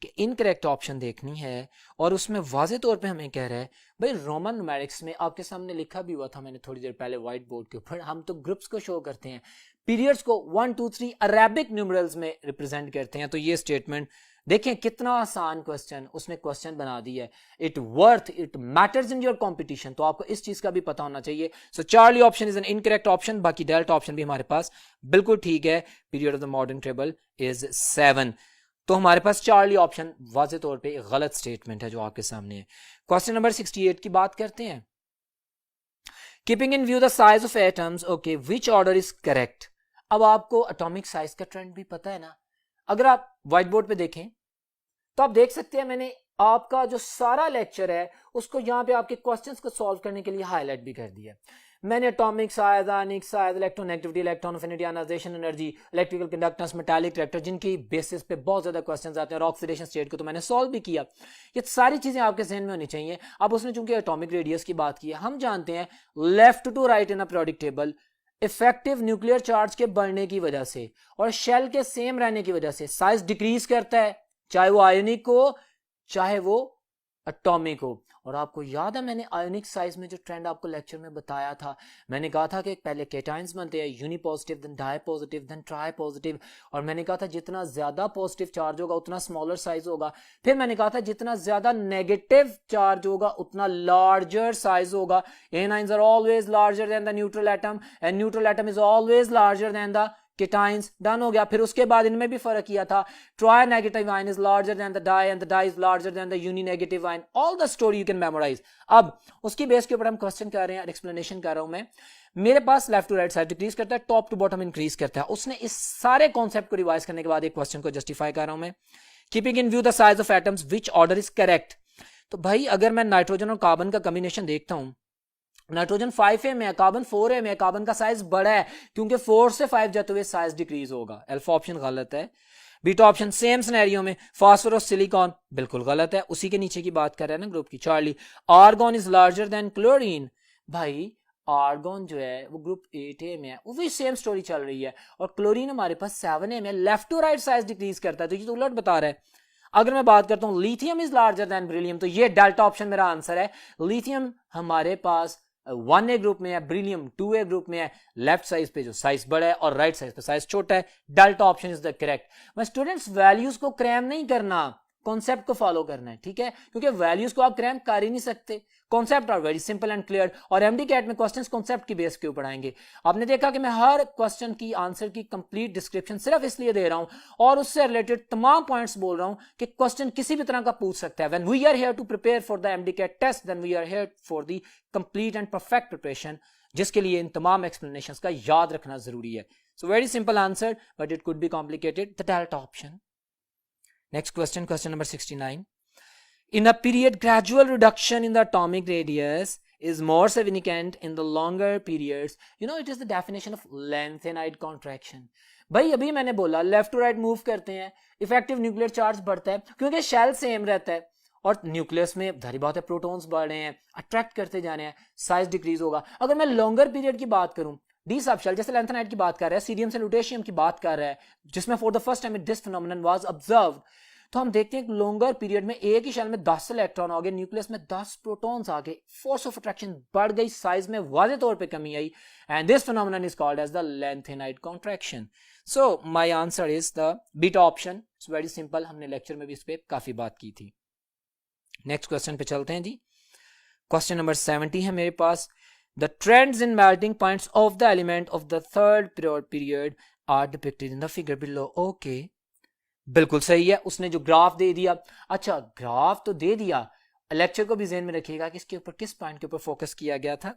कि इनकरेक्ट ऑप्शन देखनी है, और उसमें वाजे तौर पे हमें कह रहा है भाई रोमन न्यूमेरिक्स में आपके सामने लिखा भी हुआ था मैंने थोड़ी देर पहले व्हाइट बोर्ड के ऊपर, हम तो ग्रुप्स को शो करते हैं, पीरियड्स को 1, 2, 3 अरेबिक न्यूमरल्स में रिप्रेजेंट करते हैं। तो ये स्टेटमेंट देखें कितना आसान क्वेश्चन, उसने क्वेश्चन बना दिया है। It worth it matters in your competition, तो आपको इस चीज का भी पता होना चाहिए। So Charlie option is an incorrect option, बाकी डेल्टा ऑप्शन भी हमारे पास बिल्कुल ठीक है। Period of the modern table is 7, तो हमारे पास चार्ली ऑप्शन वाज़े तौर पे एक गलत स्टेटमेंट है जो आपके सामने है। क्वेश्चन नंबर 68 की बात करते हैं। Keeping in view the size of atoms, okay which order is correct. अब आपको एटॉमिक साइज का ट्रेंड भी पता है ना, अगर आप व्हाइट बोर्ड पे देखें तो आप देख सकते हैं मैंने आपका जो सारा लेक्चर है उसको यहाँ पे आपके क्वेश्चंस को सॉल्व करने के लिए हाईलाइट भी कर दिया। मैंने atomic size, ionic size, electronegativity, electron affinity, ionisation energy, electrical conductance, metallic character, जिनकी बेसिस पे बहुत ज्यादा क्वेश्चंस आते हैं, और ऑक्सीडेशन स्टेट को तो मैंने सॉल्व भी किया। ये सारी चीजें आपके जहन में होनी चाहिए। अब उसने चूंकि एटॉमिक रेडियस की बात की है, हम जानते हैं left to right in a periodic table effective nuclear charge के बढ़ने की वजह से और शेल के सेम रहने की वजह से साइज डिक्रीज करता है, चाहे वो आयोनिक हो चाहे वो एटॉमिक हो। और आपको याद है मैंने आयोनिक साइज में जो ट्रेंड आपको लेक्चर में बताया था, मैंने कहा था कि पहले केटाइंस बनते हैं, unipositive, then dipositive, then tripositive, और मैंने कहा था जितना ज्यादा पॉजिटिव चार्ज होगा उतना स्मॉलर साइज होगा। फिर मैंने कहा था जितना ज्यादा नेगेटिव चार्ज होगा उतना लार्जर साइज होगा। Anions are always larger than the neutral atom and neutral atom is always larger than the cations. Done हो गया। फिर उसके बाद इनमें भी फर्क किया था, trinegative ion is larger than the di and the di is larger than the uninegative ion. All the story you can memorise. अब उसकी बेस के ऊपर हम क्वेश्चन कर रहे हैं, एक्सप्लेनेशन कर रहा हूं मैं। मेरे पास left to right side decrease करता है, टॉप टू बॉटम इंक्रीज करता है। उसने इस सारे कॉन्सेप्ट को रिवाइज करने के बाद एक क्वेश्चन को जस्टिफाई कर रहा हूं मैं। Keeping in view the size of atoms which order is correct. तो भाई अगर मैं नाइट्रोजन और कार्बन का कॉम्बिनेशन देखता हूं, नाइट्रोजन 5a में है, कार्बन 4a में है, कार्बन का साइज बड़ा है क्योंकि 4 से 5 जाते हुए साइज डिक्रीज होगा। अल्फा ऑप्शन गलत है। बीटा ऑप्शन सेम सिनेरियो में फास्फोरस सिलिकॉन बिल्कुल गलत है। उसी के नीचे की बात कर रहे हैं ना ग्रुप की। Charlie, argon is larger than chlorine. भाई आर्गॉन जो है वो ग्रुप 8a में है, वो भी सेम स्टोरी चल रही है, और क्लोरीन हमारे पास 7a में, left to right size decrease करता है, तो ये तो उलट बता रहा है। अगर मैं बात करता हूं lithium is larger then beryllium, तो ये डेल्टा ऑप्शन मेरा आंसर है। लिथियम हमारे पास 1a ग्रुप में है, ब्रिलियम 2a ग्रुप में है, लेफ्ट साइज पे जो साइज बड़ा है और राइट साइज पे साइज छोटा है। Delta option is the correct. मैं स्टूडेंट्स वैल्यूज को क्रैम नहीं करना, कॉन्सेप्ट को फॉलो करना है, ठीक है, क्योंकि वैल्यूज को आप क्रैम कर ही नहीं सकते। Concept are very simple and clear, और एमडी कैट में क्वेश्चंस कॉन्सेप्ट की बेस के ऊपर आएंगे। आपने देखा कि मैं हर क्वेश्चन की आंसर की कंप्लीट डिस्क्रिप्शन सिर्फ इसलिए दे रहा हूं और उससे रिलेटेड तमाम पॉइंट्स बोल रहा हूं कि क्वेश्चन किसी भी तरह का पूछ सकता है। When we are here to prepare for the MD CAT test, then we are here for the complete and perfect preparation, जिसके लिए इन तमाम एक्सप्लेनेशंस का याद रखना जरूरी है। सो very simple answer but it could be complicated, the delta option. Next question, question number 69. In a period, gradual reduction in the atomic radius is more significant in the longer periods. You know, it is the definition of lengthened contraction. भाई अभी मैंने बोला left to right move करते हैं, effective nuclear charge बढ़ता है क्योंकि shell same रहता है, और न्यूक्लियस में धरी बात है प्रोटॉन्स बढ़ रहे हैं, अट्रैक्ट करते जा रहे हैं, साइज डिक्रीज होगा। अगर मैं लॉन्गर पीरियड की बात करूं, डी सब शेल जैसे लैंथेनाइट की बात कर रहा है, सीरियम से लुटेशियम की बात कर रहा है, जिसमें for the first time this phenomenon was observed, तो हम देखते हैं कि लॉन्गर पीरियड में एक ही शेल में 10 इलेक्ट्रॉन आ गए, न्यूक्लियस में 10 प्रोटॉन्स आ गए, फोर्स ऑफ अट्रैक्शन बढ़ गई, साइज में वाज़े तौर पे कमी आई, and this phenomenon is called as the lanthanide contraction. So my answer is the beta option. It's very simple, हमने लेक्चर में भी इस पे काफी बात की थी। नेक्स्ट क्वेश्चन पे चलते हैं जी। क्वेश्चन नंबर 70 है मेरे पास। The trends in melting points of the element of the third period are depicted in the figure below. Okay, बिल्कुल सही है, उसने जो ग्राफ दे दिया। अच्छा, ग्राफ तो दे दिया, लेक्चर को भी ज़हन में रखिएगा किसके ऊपर, किस पॉइंट के ऊपर फोकस किया गया था।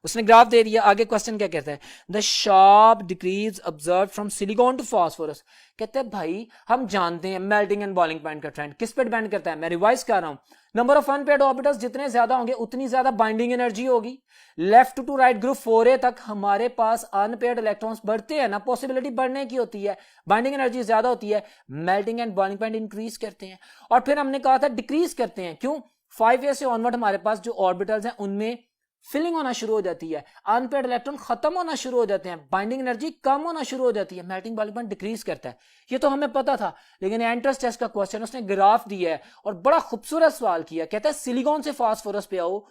उसने ग्राफ दे दिया, आगे क्वेश्चन क्या कहता है, the sharp decrease observe from silicon to phosphorus. कहते हैं भाई हम जानते हैं मेल्टिंग एंड बॉइलिंग पॉइंट का ट्रेंड किस पे डिपेंड करता है, मैं रिवाइज कर रहा हूं, नंबर ऑफ अनपेयर्ड ऑर्बिटल्स जितने ज्यादा होंगे उतनी ज्यादा बाइंडिंग एनर्जी होगी। Left to right group 4a तक हमारे पास अनपेयर्ड इलेक्ट्रॉन्स बढ़ते हैं ना, पॉसिबिलिटी बढ़ने की होती है, बाइंडिंग एनर्जी ज्यादा होती है, melting and boiling point increase करते हैं। और फिर हमने कहा था डिक्रीज करते हैं, क्यों, 5a से ऑनवर्ड हमारे पास जो ऑर्बिटल्स हैं उनमें फिलिंग होना शुरू हो जाती है, अनपेयर्ड इलेक्ट्रॉन खत्म होना शुरू हो जाते हैं, बाइंडिंग एनर्जी कम होना शुरू हो जाती है, मेल्टिंग बॉइलिंग पॉइंट डिक्रीज करता है। ये तो हमें पता था, लेकिन एंट्रेंस टेस्ट का क्वेश्चन उसने ग्राफ दिया है और बड़ा खूबसूरत सवाल किया, कहता है सिलिकॉन से फास्फोरस पे आओ,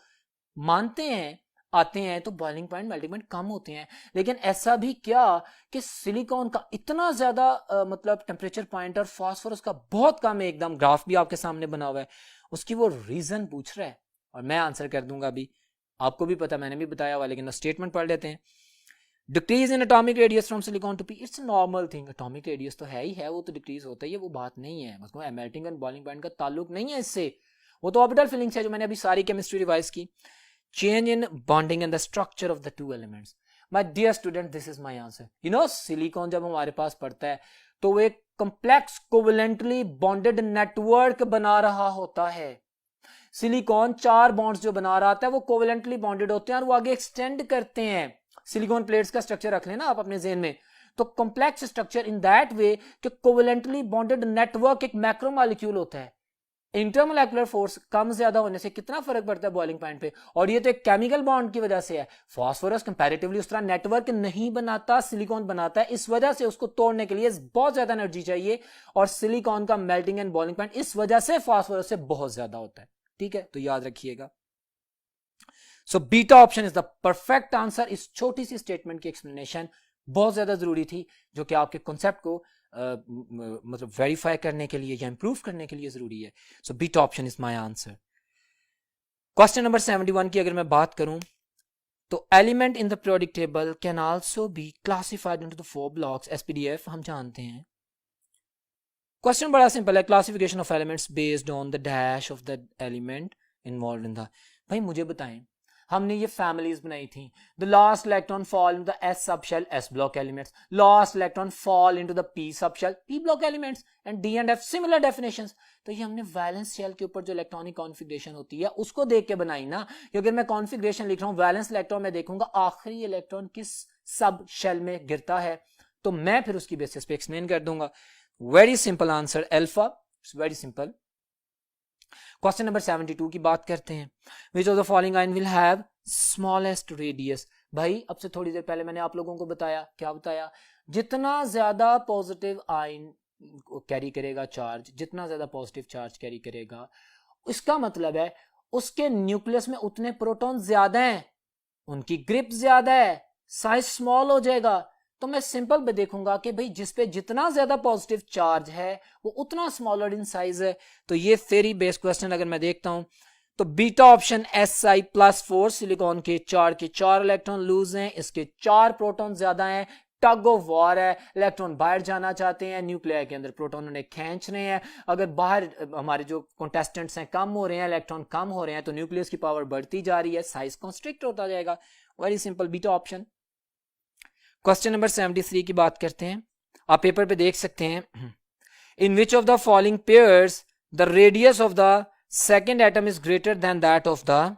मानते हैं आते हैं तो बॉइलिंग पॉइंट मेल्टिंग पॉइंट कम होते हैं, लेकिन ऐसा भी क्या कि सिलिकॉन का इतना ज्यादा मतलब टेम्परेचर पॉइंट और फास्फोरस का बहुत कम है, एकदम ग्राफ भी आपके सामने बना हुआ है, उसकी वो रीजन पूछ रहा है और मैं आंसर कर दूंगा अभी, आपको भी पता, मैंने भी बताया हुआ, लेकिन स्टेटमेंट पढ़ लेते हैं। Decrease in atomic radius from silicon to P, it's normal thing, atomic radius तो है ही है, वो तो डिक्रीज होता ही है, वो बात नहीं है, मतलब मेल्टिंग एंड बॉइलिंग पॉइंट का ताल्लुक नहीं है इससे, वो तो ऑर्बिटल फिलिंग है जो मैंने अभी सारी केमिस्ट्री रिवाइज की। Change in bonding and the structure of the two elements. My dear student, this is my answer. You know silicon जब हमारे पास पड़ता है तो वो एक कॉम्प्लेक्स कोवेलेंटली बॉन्डेड नेटवर्क बना रहा होता है। सिलिकॉन 4 बॉन्ड्स जो बना रहा था वो कोवेलेंटली बॉन्डेड होते हैं और वो आगे एक्सटेंड करते हैं। सिलिकॉन प्लेट्स का स्ट्रक्चर रख लेना आप अपने ज़हन में। तो complex structure in that way कि कोवेलेंटली बॉन्डेड नेटवर्क एक मैक्रोमॉलिक्यूल होता है। इंटरमोलेकुलर फोर्स कम ज्यादा होने से कितना फर्क पड़ता है बॉइलिंग पॉइंट पे, और ये तो एक केमिकल बॉन्ड की वजह से है। फास्फोरस कंपैरेटिवली उस तरह नेटवर्क नहीं बनाता, सिलिकॉन बनाता है। इस वजह से उसको तोड़ने के लिए बहुत ज्यादा एनर्जी चाहिए, और सिलिकॉन का मेल्टिंग एंड बॉइलिंग पॉइंट इस वजह से फास्फोरस से बहुत ज्यादा होता है। ठीक है, तो याद रखिएगा। So beta option is the perfect answer. इस छोटी सी स्टेटमेंट की एक्सप्लेनेशन बहुत ज्यादा जरूरी थी, जो कि आपके कॉन्सेप्ट को मतलब वेरीफाई करने के लिए या इंप्रूव करने के लिए जरूरी है। So beta option is my answer. Question number 71 की अगर मैं बात करूं तो element in the periodic table can also be classified into the 4 blocks SPDF हम जानते हैं। क्वेश्चन बड़ा सिंपल है, classification of elements based on the dash of the element involved in the. भाई मुझे बताएं, हमने ये फैमिलीज बनाई थी। The last electron fall into the S subshell S block elements, last electron fall into the P subshell P block elements, and D and F similar definitions. तो ये हमने वैलेंस शेल के ऊपर जो इलेक्ट्रॉनिक कॉन्फ़िगरेशन होती है उसको देख के बनाई ना। कि अगर मैं कॉन्फ़िगरेशन लिख रहा हूं वैलेंस इलेक्ट्रॉन, मैं देखूंगा आखिरी इलेक्ट्रॉन किस सब शेल में गिरता है, तो मैं फिर उसकी बेसिस पे एक्सप्लेन कर दूंगा। Very simple answer alpha, very simple. Question number 72 की बात करते हैं। विच of the following ion will have smallest radius. भाई अब से थोड़ी देर पहले मैंने आप लोगों को बताया, क्या बताया, जितना ज्यादा पॉजिटिव आयन कैरी करेगा चार्ज, जितना ज्यादा पॉजिटिव चार्ज कैरी करेगा, इसका मतलब है उसके न्यूक्लियस में उतने प्रोटॉन ज्यादा हैं, उनकी ग्रिप ज्यादा है, साइज स्मॉल हो जाएगा। तो मैं सिंपल पे देखूंगा कि भाई जिस पे जितना ज्यादा पॉजिटिव चार्ज है वो उतना स्मॉलर इन साइज है। तो ये थ्योरी बेस्ड क्वेश्चन अगर मैं देखता हूं तो बीटा ऑप्शन Si+4, सिलिकॉन के 4 इलेक्ट्रॉन लूज हैं, इसके 4 प्रोटॉन ज्यादा हैं, टग ऑफ वॉर है, इलेक्ट्रॉन बाहर जाना चाहते हैं, न्यूक्लियर के अंदर प्रोटॉन उन्हें खींच रहे हैं। अगर बाहर हमारे जो कॉन्टेस्टेंट्स हैं कम हो रहे हैं, इलेक्ट्रॉन कम हो रहे हैं, तो न्यूक्लियस की पावर बढ़ती जा रही है, साइज कॉन्स्ट्रिक्ट होता जाएगा। Very simple, beta option. Question number 73 की बात करते हैं, आप पेपर पे देख सकते हैं। In which of the following pairs the radius of the second atom is greater than that of the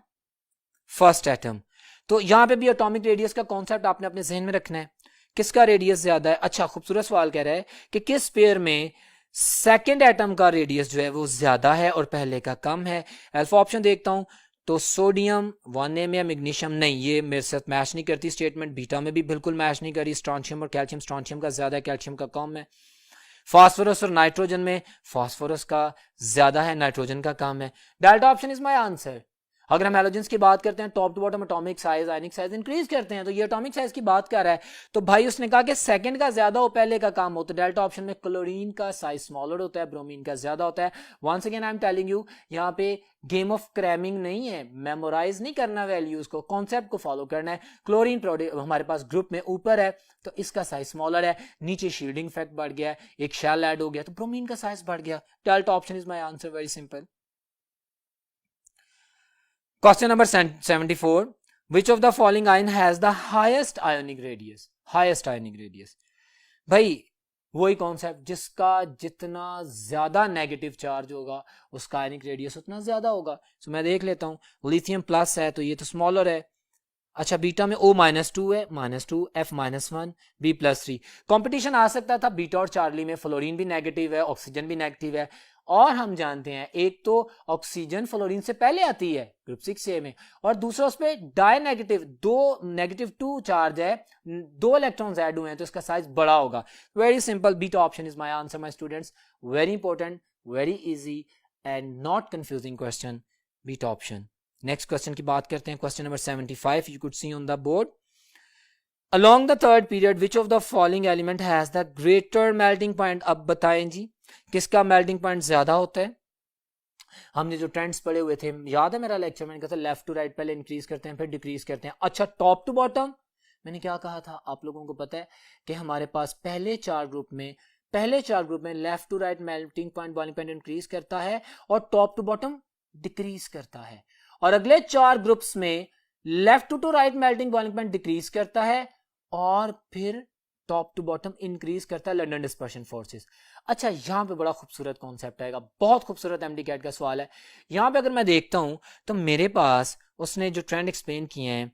first atom. तो यहां पे भी एटॉमिक रेडियस का कॉन्सेप्ट आपने अपने जहन में रखना है, किसका रेडियस ज्यादा है। अच्छा खूबसूरत सवाल कह रहा है कि किस पेयर में सेकेंड एटम का रेडियस जो है वो ज्यादा है और पहले का कम है। अल्फा ऑप्शन देखता हूं तो सोडियम 1A में, मैग्नीशियम नहीं, ये मेरे साथ मैच नहीं करती स्टेटमेंट। बीटा में भी बिल्कुल मैच नहीं करी। स्ट्रॉन्शियम और कैल्शियम, स्ट्रॉन्शियम का ज्यादा है, कैल्शियम का कम है। फास्फोरस और नाइट्रोजन में फास्फोरस का ज्यादा है, नाइट्रोजन का कम है। Delta option is my answer. अगर हम हैलोजेंस की बात करते हैं, top to bottom atomic size, ionic size increase करते हैं, तो ये एटॉमिक साइज की बात कर रहा है। तो भाई उसने कहा कि सेकंड का ज्यादा हो, पहले का कम हो, तो डेल्टा ऑप्शन में क्लोरीन का साइज स्मॉलर होता है, ब्रोमीन का ज्यादा होता है। Once again I am telling you, यहाँ पे गेम ऑफ क्रैमिंग नहीं है, मेमोराइज नहीं करना वैल्यूज को, कॉन्सेप्ट को फॉलो करना है। क्लोरीन हमारे पास ग्रुप में ऊपर है तो इसका साइज स्मॉलर है, नीचे शील्डिंग इफेक्ट बढ़ गया, एक शेल ऐड हो गया तो ब्रोमीन का साइज बढ़ गया। Delta option is my answer, very simple. Question number 74, which of the following ion has the highest ionic radius. Highest ionic radius, भाई वही कॉन्सेप्ट, जिसका जितना ज्यादा नेगेटिव चार्ज होगा उसका आयनिक रेडियस उतना ज्यादा होगा। तो मैं देख लेता हूं, लिथियम प्लस है तो ये तो स्मॉलर है। अच्छा बीटा में O-2 है, -2, F-1, B+3। कंपटीशन आ सकता था बीटा और चार्ली में, फ्लोरीन भी नेगेटिव है, ऑक्सीजन भी नेगेटिव है, और हम जानते हैं एक तो ऑक्सीजन फ्लोरीन से पहले आती है ग्रुप 6A में, और दूसरा उस पर डाई नेगेटिव, -2 चार्ज है, 2 इलेक्ट्रॉन्स ऐड हुए हैं तो इसका साइज बड़ा होगा। Very simple, beta option is my answer my students. Very important, very easy and not confusing question, beta option. Next question की बात करते हैं, question number 75 you could see on the board. Along the third period, which of the following element has the greater melting point? अब बताएं जी, किसका melting point ज्यादा होता है। हमने जो ट्रेंड्स पढ़े हुए थे, याद है मेरा लेक्चर, मैंने कहा था लेफ्ट टू राइट पहले इंक्रीज करते हैं फिर डिक्रीज करते हैं। अच्छा टॉप टू बॉटम मैंने क्या कहा था, आप लोगों को पता है कि हमारे पास पहले चार ग्रुप में left to right melting point boiling point increase करता है और टॉप टू बॉटम डिक्रीज करता है, और अगले 4 ग्रुप्स में left to right melting boiling point decrease करता है और फिर टॉप टू बॉटम इंक्रीज करता है लंडन डिस्पर्शन फोर्सेस। अच्छा, यहां पे बड़ा खूबसूरत कॉन्सेप्ट आएगा, बहुत खूबसूरत एमडी कैट का सवाल है। यहां पे अगर मैं देखता हूं तो मेरे पास उसने जो ट्रेंड एक्सप्लेन किए हैं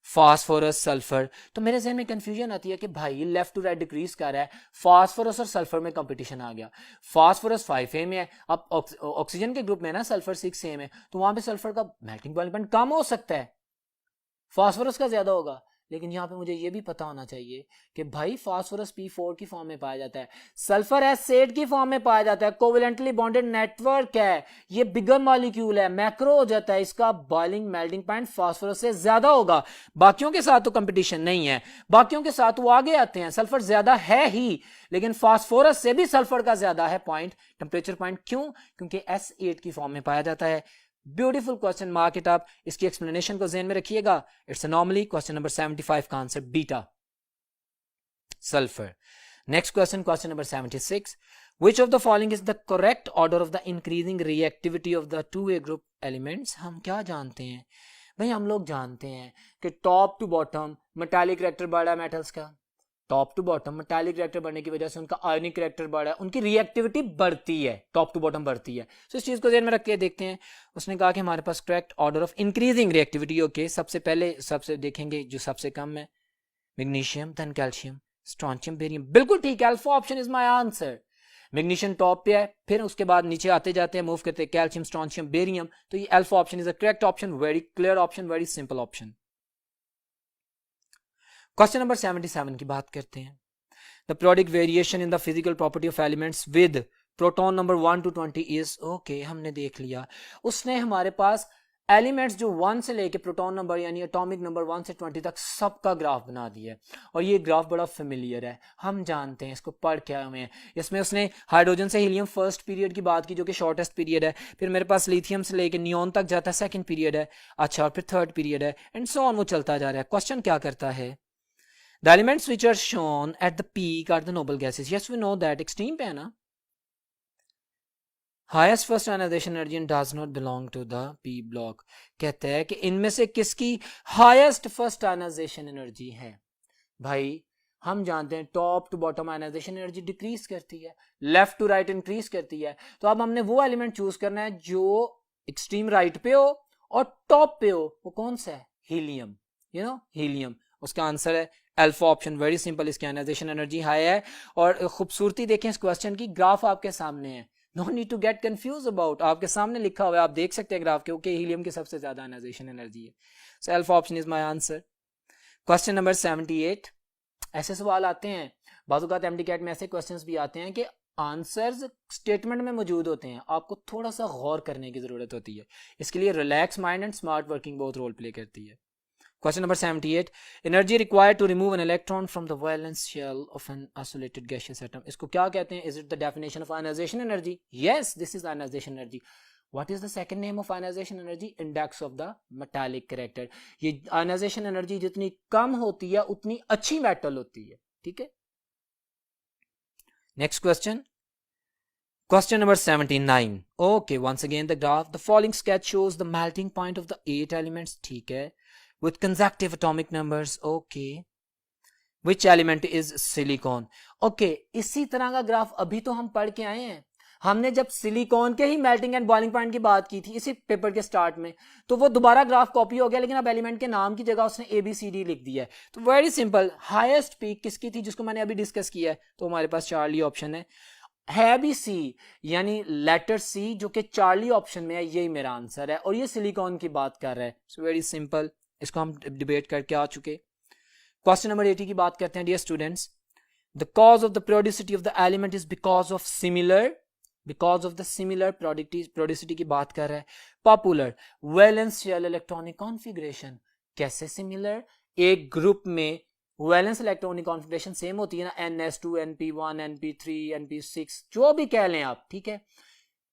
फास्फोरस सल्फर, तो मेरे जहन में कंफ्यूजन आती है कि भाई लेफ्ट टू राइट डिक्रीज कर रहा है, फास्फोरस और सल्फर में कंपटीशन आ गया। फास्फोरस 5A में है, अब ऑक्सीजन के ग्रुप में है ना, सल्फर 6A में, तो वहां पे सल्फर का मेल्टिंग पॉइंट कम हो सकता है, फास्फोरस का ज्यादा होगा। लेकिन यहाँ पे मुझे ये भी पता होना चाहिए कि भाई फास्फोरस P4 की फॉर्म में पाया जाता है, सल्फर एसिड की फॉर्म में पाया जाता है, कोवेलेंटली बॉन्डेड नेटवर्क है, ये बिगर मॉलिक्यूल है, मैक्रो हो जाता है, इसका बॉइलिंग मेल्टिंग पॉइंट फास्फोरस से ज्यादा होगा। बाकियों के साथ तो कंपटीशन नहीं है, बाकियों के साथ वो आगे आते हैं, सल्फर ज्यादा है ही, लेकिन फास्फोरस से भी सल्फर का ज्यादा है पॉइंट, टेम्परेचर पॉइंट। क्यों? क्योंकि S8 की फॉर्म में पाया जाता है। Beautiful question, mark it up, इसकी एक्सप्लेनेशन को ज़हन में रखिएगा। इट्स अनॉमली, क्वेश्चन नंबर 75 का answer beta sulphur. Next question, question number 76, which of the following is the correct order of the increasing reactivity of the 2A group elements? हम क्या जानते हैं भाई? हम लोग जानते हैं कि top to bottom metallic character बढ़ा है मेटल्स का, top to bottom metallic character बढ़ने की वजह से उनका आयनिक कैरेक्टर बढ़ा है, उनकी रिएक्टिविटी बढ़ती है, टॉप टू बॉटम बढ़ती है। तो इस चीज को ध्यान में रख के देखते हैं। उसने कहा कि हमारे पास correct order of increasing reactivity, okay, सबसे पहले सबसे देखेंगे जो सबसे कम है, magnesium, then calcium, strontium, barium. बिल्कुल ठीक है, alpha option is my answer. Magnesium top पे है, फिर उसके बाद नीचे आते जाते हैं, मूव करते हैं, कैल्शियम, स्ट्रोंशियम, बेरियम, तो ये alpha option is the correct option. Very clear option, very simple option. Question number 77 की बात करते हैं। The periodic variation in the physical property of elements with proton number 1 to 20 is okay, हमने देख लिया। उसने हमारे पास एलिमेंट्स जो 1 से लेके प्रोटॉन नंबर यानी एटॉमिक नंबर 1 से 20 तक सबका ग्राफ बना दिया है, और ये ग्राफ बड़ा फेमिलियर है, हम जानते हैं, इसको पढ़ के आए हैं। इसमें उसने हाइड्रोजन से हीलियम फर्स्ट पीरियड की बात की जो कि शॉर्टेस्ट पीरियड है, फिर मेरे पास लिथियम से लेके नियोन तक जाता है, सेकंड पीरियड है, अच्छा, और फिर थर्ड पीरियड है, एंड सो ऑन, वो चलता जा रहा है। क्वेश्चन क्या करता है? The elements which are shown at the peak are the noble gases. Yes, we know that. Extreme पे है ना? Highest first ionization energy and does not belong to the P block. कहते हैं कि इनमें से किसकी highest first ionization energy है? भाई हम जानते हैं top to bottom ionisation energy decrease करती है, लेफ्ट टू राइट इंक्रीज करती है। तो अब हमने वो एलिमेंट चूज करना है जो एक्सट्रीम राइट पे हो और टॉप पे हो। वो कौन सा है? Helium, you know, helium. उसका आंसर है अल्फा ऑप्शन, वेरी सिंपल। इसकी आयनाइजेशन एनर्जी हाई है, और खूबसूरती देखें इस क्वेश्चन की, ग्राफ आपके सामने है, no need to get confuse about, आपके सामने लिखा हुआ है, आप देख सकते हैं ग्राफ के, ओके, हीलियम की सबसे ज्यादा आयनाइजेशन एनर्जी है। So alpha option is my answer. Question number 78, ऐसे सवाल आते हैं बाज़-औक़ात एमडीकैट में, ऐसे क्वेश्चंस भी आते हैं कि आंसर्स स्टेटमेंट में मौजूद होते हैं, आपको थोड़ा सा गौर करने की जरूरत होती है, इसके लिए relax mind and smart working बहुत रोल प्ले करती है। Question number 78, energy required to remove an electron from the valence shell of an isolated gaseous atom. इसको क्या कहते हैं? Is it the definition of ionization energy? Yes, this is ionization energy. What is the second name of ionization energy? Index of the metallic character. ये ionization energy जितनी कम होती है उतनी अच्छी मेटल होती है, ठीक है। Next question. Question number 79. Okay, once again the graph. The following sketch shows the melting point of the 8 elements, ठीक है, with consecutive atomic numbers, okay. Which element is silicon? Okay, इसी तरह का ग्राफ अभी तो हम पढ़ के आए हैं, हमने जब सिलिकॉन के ही मेल्टिंग एंड बॉइलिंग पॉइंट की बात की थी इसी पेपर के स्टार्ट में, तो वो दोबारा ग्राफ कॉपी हो गया, लेकिन अब एलिमेंट के नाम की जगह उसने ABCD लिख दिया है। तो वेरी सिंपल, हाईएस्ट पीक किसकी थी जिसको मैंने अभी डिस्कस किया है? तो हमारे पास चार्ली ऑप्शन है भी सी, यानी लेटर सी जो कि चार्ली ऑप्शन में है, यही मेरा आंसर है, और ये सिलिकॉन की बात कर रहा है। सो वेरी सिंपल, इसको हम डिबेट करके आ चुके। क्वेश्चन नंबर 80 की बात करते हैं। Dear students, the cause of the periodicity of the element is because of similar periodicity की बात कर रहा है। Popular valence shell electronic configuration, कैसे सिमिलर? एक ग्रुप में वैलेंस इलेक्ट्रॉनिक कॉन्फ़िगरेशन सेम होती है ना, NS2, NP1, NP3, NP6, जो भी कह लें आप, ठीक है।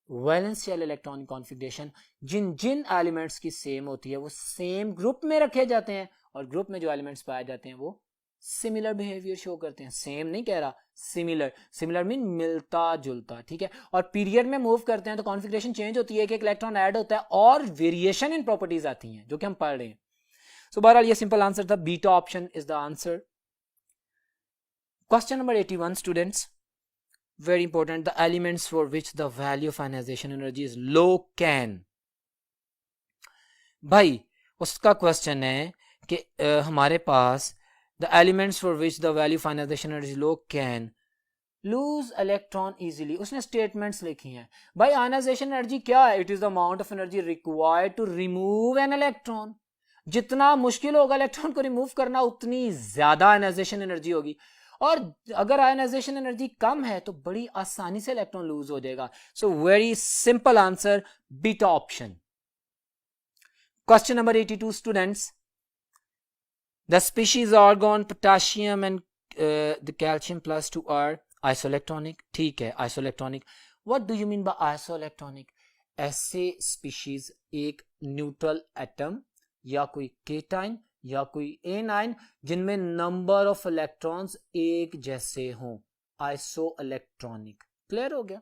वैलेंस शेल इलेक्ट्रॉनिक कॉन्फ़िगरेशन जिन जिन एलिमेंट्स की सेम होती है वो सेम ग्रुप में रखे जाते हैं, और ग्रुप में जो एलिमेंट्स पाए जाते हैं वो सिमिलर बिहेवियर शो करते हैं। सेम नहीं कह रहा, सिमिलर मीन मिलता जुलता, ठीक है। और पीरियड में मूव करते हैं तो कॉन्फ़िगरेशन चेंज होती है, कि एक इलेक्ट्रॉन ऐड होता है और वेरिएशन इन प्रॉपर्टीज आती हैं जो कि हम पढ़ रहे हैं। सो बहरहाल ये सिंपल आंसर था, beta option is the answer. Question number 81 students, very important, the elements for which the value of ionization energy is low can. भाई उसका क्वेश्चन है कि हमारे पास the elements for which the value of ionization energy is low can lose electron easily. उसने statements लिखी हैं भाई. Ionisation energy क्या है? It is the amount of energy required to remove an electron. जितना मुश्किल होगा इलेक्ट्रॉन को रिमूव करना उतनी ज्यादा आयनाइजेशन एनर्जी होगी, और अगर आयनाइजेशन एनर्जी कम है तो बड़ी आसानी से इलेक्ट्रॉन लूज हो जाएगा. So very simple answer, beta option. Question number 82 students, the species argon, potassium and the calcium plus 2 are isoelectronic. ठीक है, isoelectronic. What do you mean by isoelectronic? ऐसे स्पीशीज एक न्यूट्रल एटम या कोई cation या कोई एनाइन जिनमें number of electrons एक जैसे हों, आइसोइलेक्ट्रॉनिक. क्लियर हो गया?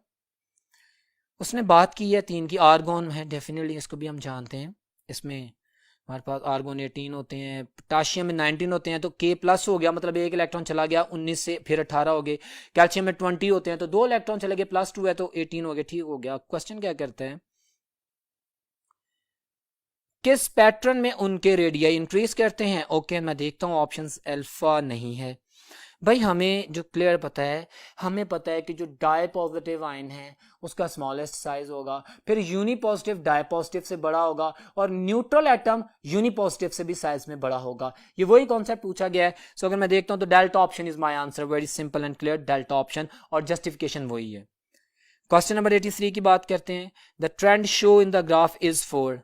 उसने बात की है 3 की. आर्गॉन है डेफिनेटली, इसको भी हम जानते हैं. इसमें हमारे पास आर्गॉन 18 होते हैं, पोटाशियम में 19 होते हैं, तो K प्लस हो गया, मतलब एक इलेक्ट्रॉन चला गया, 19 से फिर 18 हो गए. कैल्शियम में 20 होते हैं तो 2 इलेक्ट्रॉन चले गए, प्लस 2 है तो 18 हो गए. ठीक हो गया. क्वेश्चन क्या करते हैं, किस पैटर्न में उनके रेडियाई इंक्रीज करते हैं? ओके, मैं देखता हूं ऑप्शंस. अल्फा नहीं है भाई. हमें जो क्लियर पता है, हमें पता है कि जो डाई पॉजिटिव आयन है उसका स्मॉलेस्ट साइज होगा, फिर यूनी पॉजिटिव डाई पॉजिटिव से बड़ा होगा, और न्यूट्रल एटम यूनी पॉजिटिव से भी साइज में बड़ा होगा. ये वही कॉन्सेप्ट पूछा गया है. सो अगर मैं देखता हूं तो delta option is my answer. Very simple and clear, delta option, और जस्टिफिकेशन वही है. क्वेश्चन नंबर 83 की बात करते हैं. The trend show in the graph is for.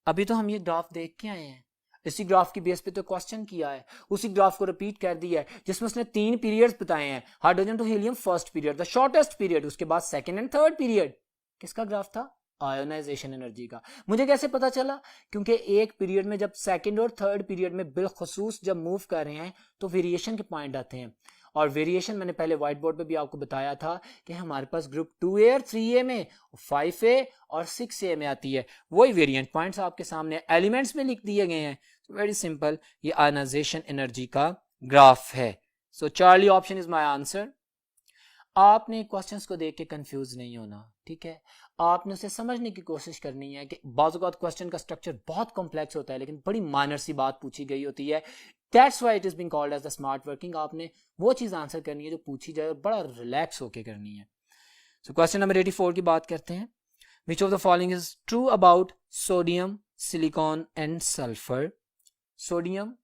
अभी तो हम ये ग्राफ देख के आए हैं, इसी ग्राफ की बेस पे तो क्वेश्चन किया है, उसी ग्राफ को रिपीट कर दिया है, जिसमें उसने 3 पीरियड्स बताए हैं. Hydrogen to helium first period, the shortest period, उसके बाद सेकंड एंड थर्ड पीरियड. किसका ग्राफ था? आयोनाइजेशन एनर्जी का. मुझे कैसे पता चला? क्योंकि एक पीरियड में जब सेकंड और थर्ड पीरियड में बिलखुसूस जब मूव कर रहे हैं तो वेरिएशन के पॉइंट आते हैं. और वेरिएशन मैंने पहले व्हाइट बोर्ड पे भी आपको बताया था कि हमारे पास ग्रुप 2A और 3A में, 5A और 6A में आती है. वही वेरिएंट पॉइंट्स आपके सामने एलिमेंट्स में लिख दिए गए हैं. वेरी सिंपल, ये आयनाइजेशन एनर्जी का ग्राफ है. So Charlie option is my answer. आपने क्वेश्चंस को देख के कंफ्यूज नहीं होना, ठीक है? आपने उसे समझने की कोशिश करनी है कि बाज़ औक़ात क्वेश्चन का स्ट्रक्चर बहुत कॉम्प्लेक्स होता है लेकिन बड़ी माइनर सी बात पूछी गई होती है. That's why it is being called as the smart working. आपने वो चीज़ आंसर करनी है जो पूछी जाए और बड़ा रिलैक्स होकर करनी है. सो क्वेश्चन नंबर 84 की बात करते हैं. विच of the following is true about sodium, silicon and sulphur? Sodium,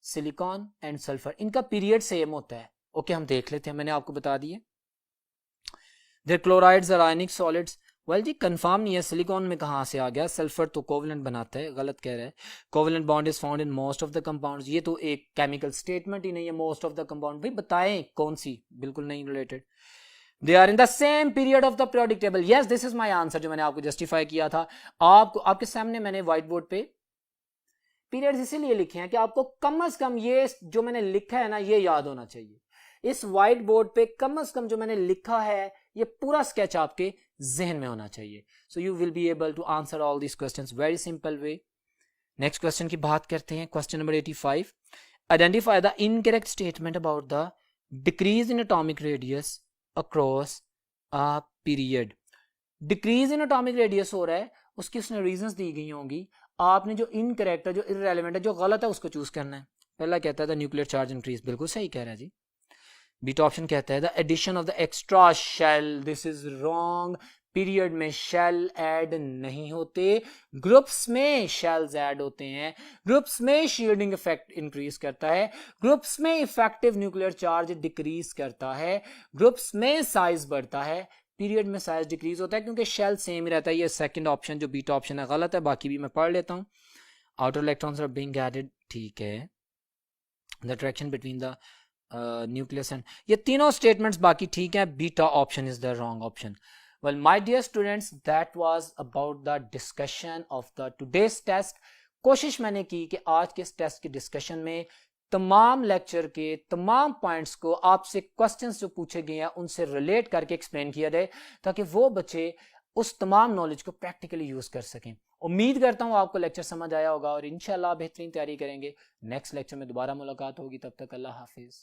silicon and sulphur, इनका पीरियड सेम होता है. ओके, हम देख लेते हैं, मैंने आपको बता दिए. There chlorides are ionic solids. Well जी, कंफर्म नहीं है सिलिकॉन में कहाँ से आ गया. सल्फर तो कोवेलेंट बनाता है, गलत कह रहा है. Covalent bond is found in most of the compounds. ये तो एक केमिकल स्टेटमेंट ही नहीं है. मोस्ट ऑफ द कंपाउंड, भाई बताएं कौन सी? बिल्कुल नहीं related. They are in the same period of the periodic table. Yes, this is my answer, जो मैंने आपको जस्टिफाई किया था. आपको आपके सामने मैंने व्हाइट बोर्ड पे पीरियड्स इसीलिए लिखे हैं कि आपको कम से कम ये जो मैंने लिखा है ना, ये याद होना चाहिए. इस व्हाइट बोर्ड पे कम से कम जो मैंने लिखा है ये पूरा स्केच आपके जहन में होना चाहिए. So you will be able to answer all this questions very simple way. Next question की बात करते हैं. Question number 85. Identify the incorrect statement about the decrease in atomic radius across a period. Decrease in atomic radius हो रहा है, उसकी उसने reasons दी गई होंगी. आपने जो इनकरेक्ट है, जो इररेलेवेंट है, जो गलत है, उसको चूज करना है. पहला कहता है द न्यूक्लियर चार्ज इंक्रीज, बिल्कुल सही कह रहा है जी. बीटा ऑप्शन कहता है the addition of the extra shell. This is wrong. Period में शेल ऐड नहीं होते, ग्रुप्स में शेल्स ऐड होते हैं. ग्रुप्स में शील्डिंग इफेक्ट इंक्रीज करता है, ग्रुप्स में इफेक्टिव न्यूक्लियर चार्ज डिक्रीज करता है, ग्रुप्स में साइज बढ़ता है, पीरियड में साइज डिक्रीज होता है क्योंकि शेल सेम ही रहता है. ये सेकंड ऑप्शन जो बीटा ऑप्शन है गलत है. बाकी भी मैं पढ़ लेता हूँ. Outer electrons are being added, ठीक है. The attraction between the nucleus and, ये तीनों स्टेटमेंट्स बाकी ठीक है. Beta option is the wrong option. Well, my dear students, that was about the discussion of the today's test. कोशिश मैंने की कि आज के इस टेस्ट की डिस्कशन में तमाम लेक्चर के तमाम पॉइंट्स को आपसे क्वेश्चंस जो पूछे गए हैं उनसे रिलेट करके एक्सप्लेन किया जाए ताकि वो बच्चे उस तमाम नॉलेज को प्रैक्टिकली यूज कर सकें. उम्मीद करता हूं आपको लेक्चर समझ आया होगा और इंशाल्लाह बेहतरीन तैयारी करेंगे. नेक्स्ट लेक्चर में दोबारा मुलाकात होगी. तब तक अल्लाह हाफिज.